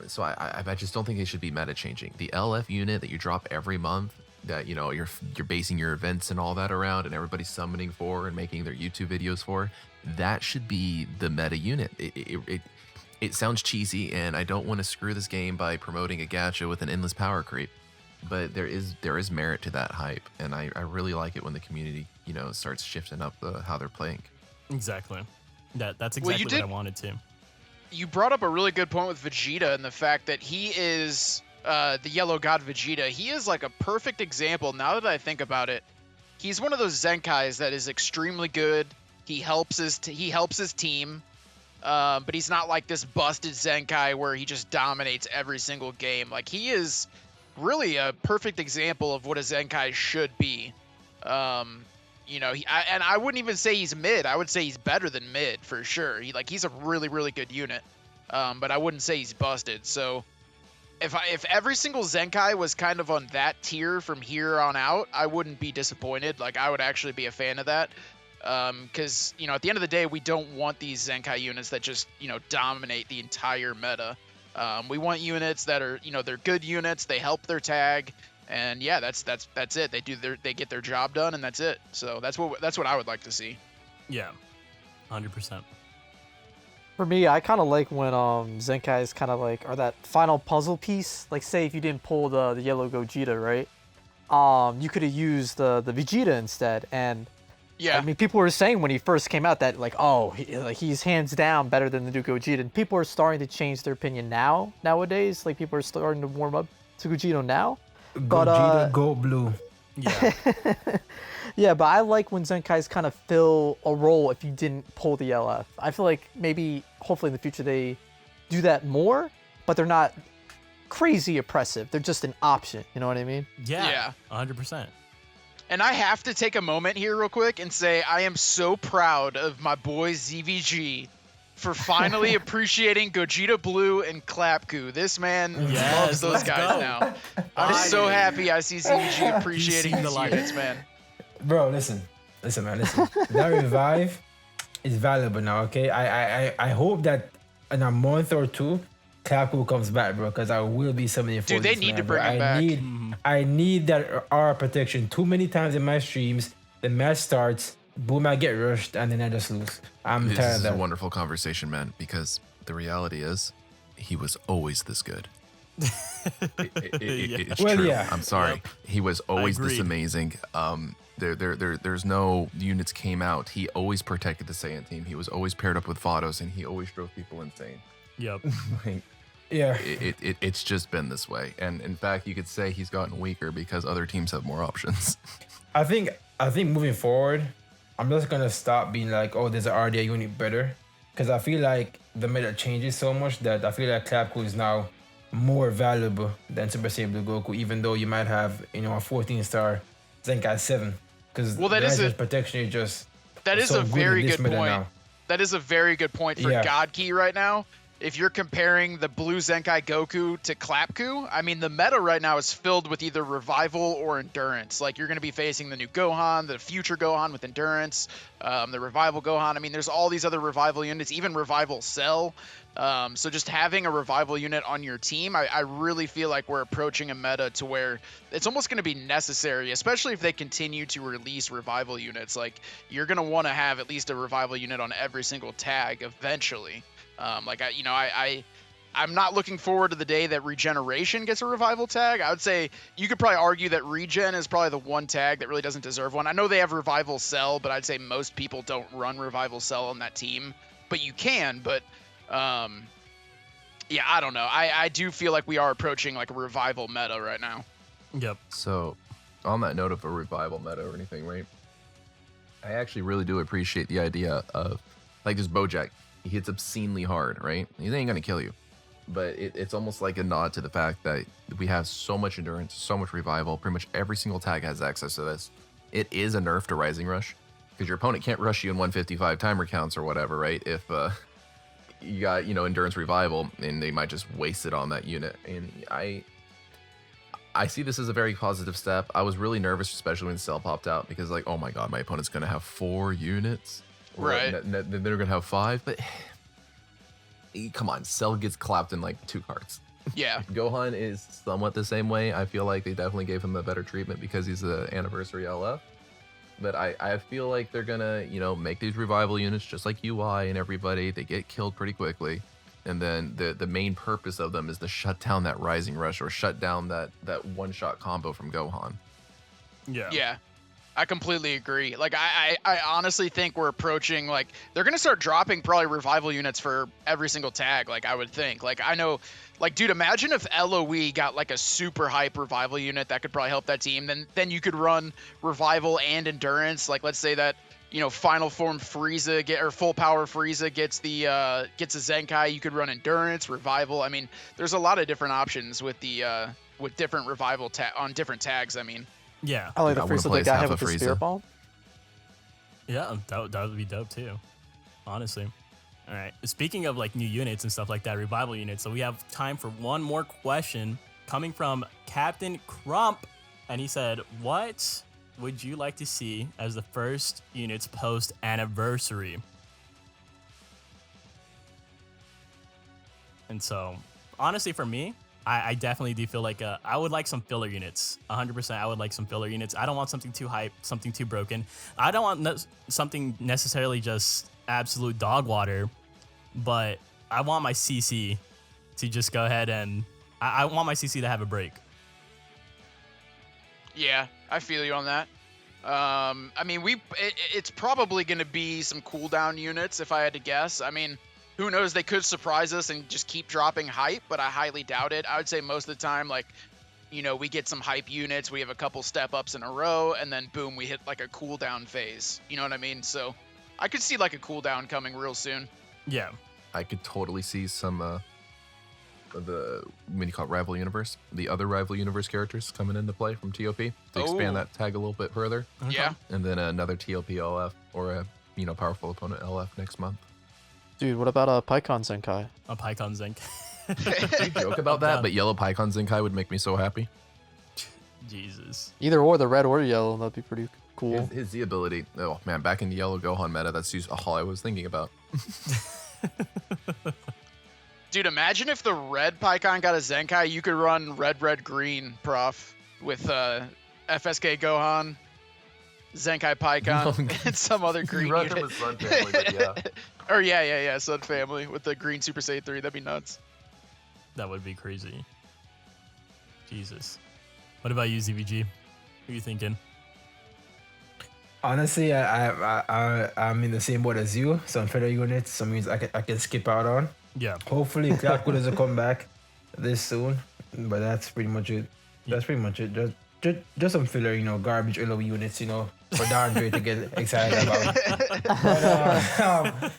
So I just don't think they should be meta changing. The LF unit that you drop every month, that you're basing your events and all that around, and everybody's summoning for and making their YouTube videos for, that should be the meta unit. It sounds cheesy, and I don't want to screw this game by promoting a gacha with an endless power creep, but there is merit to that hype, and I really like it when the community starts shifting up how they're playing. Exactly. That's exactly what I wanted to. You brought up a really good point with Vegeta and the fact that he is the yellow god Vegeta. He is like a perfect example. Now that I think about it, he's one of those Zenkais that is extremely good. He helps his team, but he's not like this busted Zenkai where he just dominates every single game. Like he is really a perfect example of what a Zenkai should be. And I wouldn't even say he's mid. I would say he's better than mid for sure. He's a really, really good unit. But I wouldn't say he's busted. So if every single Zenkai was kind of on that tier from here on out, I wouldn't be disappointed. Like I would actually be a fan of that. Because at the end of the day, we don't want these Zenkai units that just dominate the entire meta. We want units that are they're good units. They help their tag. And yeah, that's it. They get their job done, and that's it. So that's what I would like to see. Yeah, 100%. For me, I kind of like when Zenkai's kind of like are that final puzzle piece. Like say if you didn't pull the yellow Gogeta, right? You could have used the Vegeta instead. And yeah, I mean, people were saying when he first came out that he's hands down better than the new Gogeta. And people are starting to change their opinion nowadays. Like people are starting to warm up to Gogeta now. Gogeta go blue. Yeah. Yeah, but I like when Zenkais kind of fill a role if you didn't pull the LF. I feel like hopefully in the future they do that more, but they're not crazy oppressive. They're just an option. You know what I mean? Yeah. 100%. And I have to take a moment here real quick and say I am so proud of my boy ZVG for finally appreciating Gogeta Blue and Clapku. This man loves those let's guys go. now. I'm so Finally. happy I see ZVG appreciating seen the these light. units, man. Bro, listen, man, listen. That revive is valuable now. Okay, I hope that in a month or two, Kaku comes back, bro, because I will be summoning for Dude, they this, need man, to bro. bring him back. I need that aura protection. Too many times in my streams, the match starts, boom, I get rushed, and then I just lose. I'm This tired of is a that. wonderful conversation, man, because the reality is he was always this good. It's Well, true. yeah. I'm sorry. Yep. He was always this agreed. amazing. There's no units came out. He always protected the Saiyan team. He was always paired up with Vados, and he always drove people insane. Yep. Like, Yeah. it's just been this way. And in fact, you could say he's gotten weaker because other teams have more options. I think moving forward, I'm just gonna stop being like, oh, there's an RDA unit better, because I feel like the meta changes so much that I feel like Clapku is now more valuable than Super Saiyan Blue Goku, even though you might have a 14-star Zenkai 7, because Well, that is protection is just That is so a good very in this good meta point. now. That is a very good point for Yeah. God Key right now. If you're comparing the Blue Zenkai Goku to Clapku, I mean, the meta right now is filled with either Revival or Endurance. Like, you're going to be facing the new Gohan, the future Gohan with Endurance, the Revival Gohan. I mean, there's all these other Revival units, even Revival Cell. So just having a Revival unit on your team, I really feel like we're approaching a meta to where it's almost going to be necessary, especially if they continue to release Revival units. Like, you're going to want to have at least a Revival unit on every single tag eventually. I'm not looking forward to the day that Regeneration gets a Revival tag. I would say you could probably argue that Regen is probably the one tag that really doesn't deserve one. I know they have Revival Cell, but I'd say most people don't run Revival Cell on that team. But you can, but yeah, I don't know. I do feel like we are approaching like a Revival meta right now. Yep. So, on that note of a revival meta or anything, right? I actually really do appreciate the idea of, like, this Bojack. He hits obscenely hard, right? He ain't gonna kill you, but it's almost like a nod to the fact that we have so much endurance, so much revival. Pretty much every single tag has access to this. It is a nerf to Rising Rush, because your opponent can't rush you in 155 timer counts or whatever, right? If you got endurance revival, and they might just waste it on that unit. And I see this as a very positive step. I was really nervous, especially when Cell popped out, because like, oh my god, my opponent's gonna have 4 units. Right. Then they're gonna have 5, but come on, Cell gets clapped in like 2 cards. Yeah. Gohan is somewhat the same way. I feel like they definitely gave him a better treatment because he's the anniversary LF. But I feel like they're gonna, make these revival units just like UI and everybody. They get killed pretty quickly. And then the main purpose of them is to shut down that Rising Rush or shut down that one-shot combo from Gohan. Yeah. Yeah. I completely agree. Like, I honestly think we're approaching, like, they're going to start dropping probably Revival units for every single tag, like, I would think. Like, I know, like, dude, imagine if LOE got, like, a super hype Revival unit that could probably help that team. Then you could run Revival and Endurance. Like, let's say that, Final Form Frieza, or Full Power Frieza gets a Zenkai. You could run Endurance, Revival. I mean, there's a lot of different options with the, with different Revival on different tags, I mean. Yeah. I like the I wanna Frieza play that got as hit half with a the Spirit Frieza. Bomb. Yeah, that would be dope too, honestly. All right. Speaking of like new units and stuff like that, revival units. So we have time for one more question coming from Captain Crump, and he said, "What would you like to see as the first units post anniversary?" And so, honestly, for me, I definitely do feel like I would like some filler units. 100%, I would like some filler units. I don't want something too hype, something too broken. I don't want something necessarily just absolute dog water, but I want my CC to just go ahead and I want my CC to have a break. Yeah, I feel you on that. I mean, it's probably going to be some cooldown units if I had to guess. I mean, who knows? They could surprise us and just keep dropping hype, but I highly doubt it. I would say most of the time, like, we get some hype units, we have a couple step ups in a row, and then boom, we hit like a cooldown phase. You know what I mean? So I could see like a cooldown coming real soon. Yeah. I could totally see some the what you call it, rival universe, the other rival universe characters coming into play from TOP to expand that tag a little bit further. Yeah. And then another TOP LF or a powerful opponent LF next month. Dude, what about PyCon Zenkai? A PyCon Zenk. We joke about that, but yellow PyCon Zenkai would make me so happy. Jesus. Either or, the red or yellow, that'd be pretty cool. His Z ability. Oh man, back in the yellow Gohan meta, that's all I was thinking about. Dude, imagine if the red PyCon got a Zenkai, you could run red, green, prof, with FSK Gohan, Zenkai PyCon, and some other green run unit. them as Sun Family, but yeah. Or yeah, Sun Family with the green Super Saiyan 3. That'd be nuts. That would be crazy. Jesus. What about you, ZVG? Who are you thinking? Honestly, I'm in the same boat as you. Some filler units, some means I can skip out on. Yeah. Hopefully, Clapco doesn't come back this soon. But that's pretty much it. That's pretty much it. Just some filler, garbage LO units, for Andre to get excited about. But,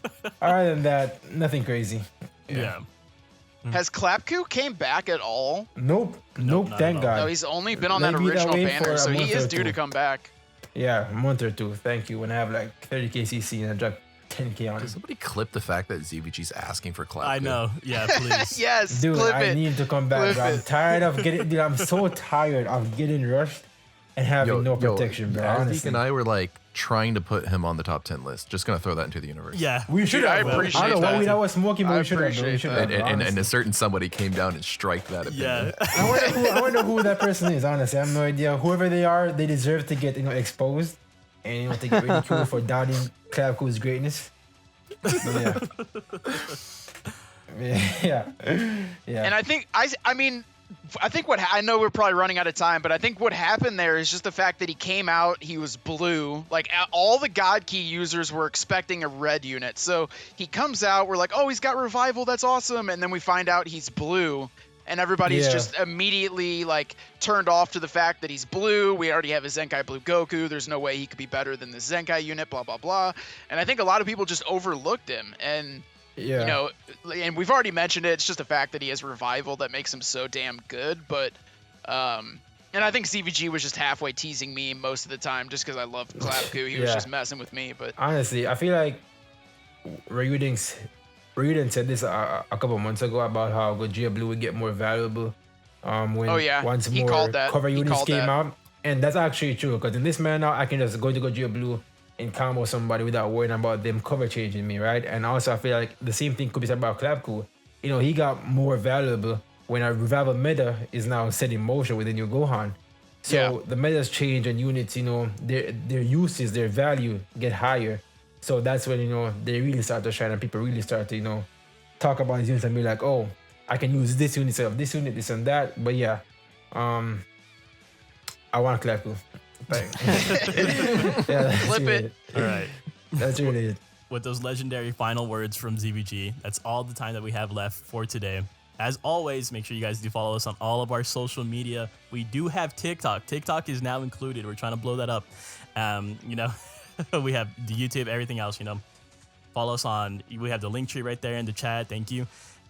other than that, nothing crazy. Yeah. Has Clapku came back at all? Nope. not Thank at all. God. No, he's only been on that Maybe that original way banner, for a so he month is or due to two. come back. Yeah, a month or two. Thank you. When I have like 30k CC and I drop 10k on Can it. somebody clip the fact that ZVG's asking for clap? I know. Yeah, please. Yes, Dude, clip I it. need to come back. Clip Bro. I'm it. tired of getting. Dude, I'm so tired of getting rushed and having no protection, bro. Azteek Honestly, and I were like trying to put him on the top 10 list. Just gonna throw that into the universe. Yeah. we should Dude, I have. bro. appreciate I don't know that. what we was smoking, but I we should have. appreciate We should that. have. And honestly. a certain somebody came down and strike that opinion. Yeah. I wonder who that person is. Honestly, I have no idea. Whoever they are, they deserve to get exposed and to get ridiculed for doubting Clapco's greatness. But yeah. And I think I think I know we're probably running out of time, but I think what happened there is just the fact that he came out, he was blue. Like all the God Key users were expecting a red unit. So he comes out, we're like, oh, he's got revival, that's awesome. And then we find out he's blue. And everybody's Yeah. just immediately like turned off to the fact that he's blue. We already have a Zenkai Blue Goku. There's no way he could be better than the Zenkai unit, blah, blah, blah. And I think a lot of people just overlooked him. And Yeah. And we've already mentioned it. It's just the fact that he has revival that makes him so damn good. But, and I think CVG was just halfway teasing me most of the time just because I love Clapku. He was Yeah. just messing with me. But Honestly, I feel like Ryuden said this a couple months ago about how Gojira Blue would get more valuable when once He more called that. cover He units called came that. out. And that's actually true because in this man now, I can just go to Gojira Blue and combo somebody without worrying about them cover changing me, right? And also, I feel like the same thing could be said about Clapco. He got more valuable when a revival meta is now set in motion with the new Gohan. So the metas change and units, their uses, their value get higher. So that's when, they really start to shine and people really start to, talk about these units and be like, oh, I can use this unit instead of this unit, this and that. But yeah, I want Clapco. Yeah, that's Flip really it. All right. That's really it. With those legendary final words from ZVG, that's all the time that we have left for today. As always, make sure you guys do follow us on all of our social media. We do have TikTok. TikTok is now included. We're trying to blow that up. We have the YouTube, everything else, Follow us on, we have the link tree right there in the chat. Thank you.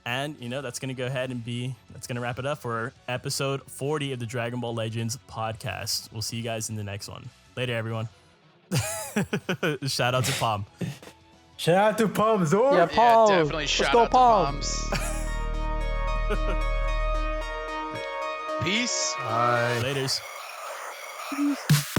And, that's going to go ahead and that's going to wrap it up for episode 40 of the Dragon Ball Legends podcast. We'll see you guys in the next one. Later, everyone. Shout out to Palm. Shout out to Palm Zor. Yeah, yeah, Palm. definitely Let's shout go, out to Palm. Moms. Peace. Bye. Laters. Peace.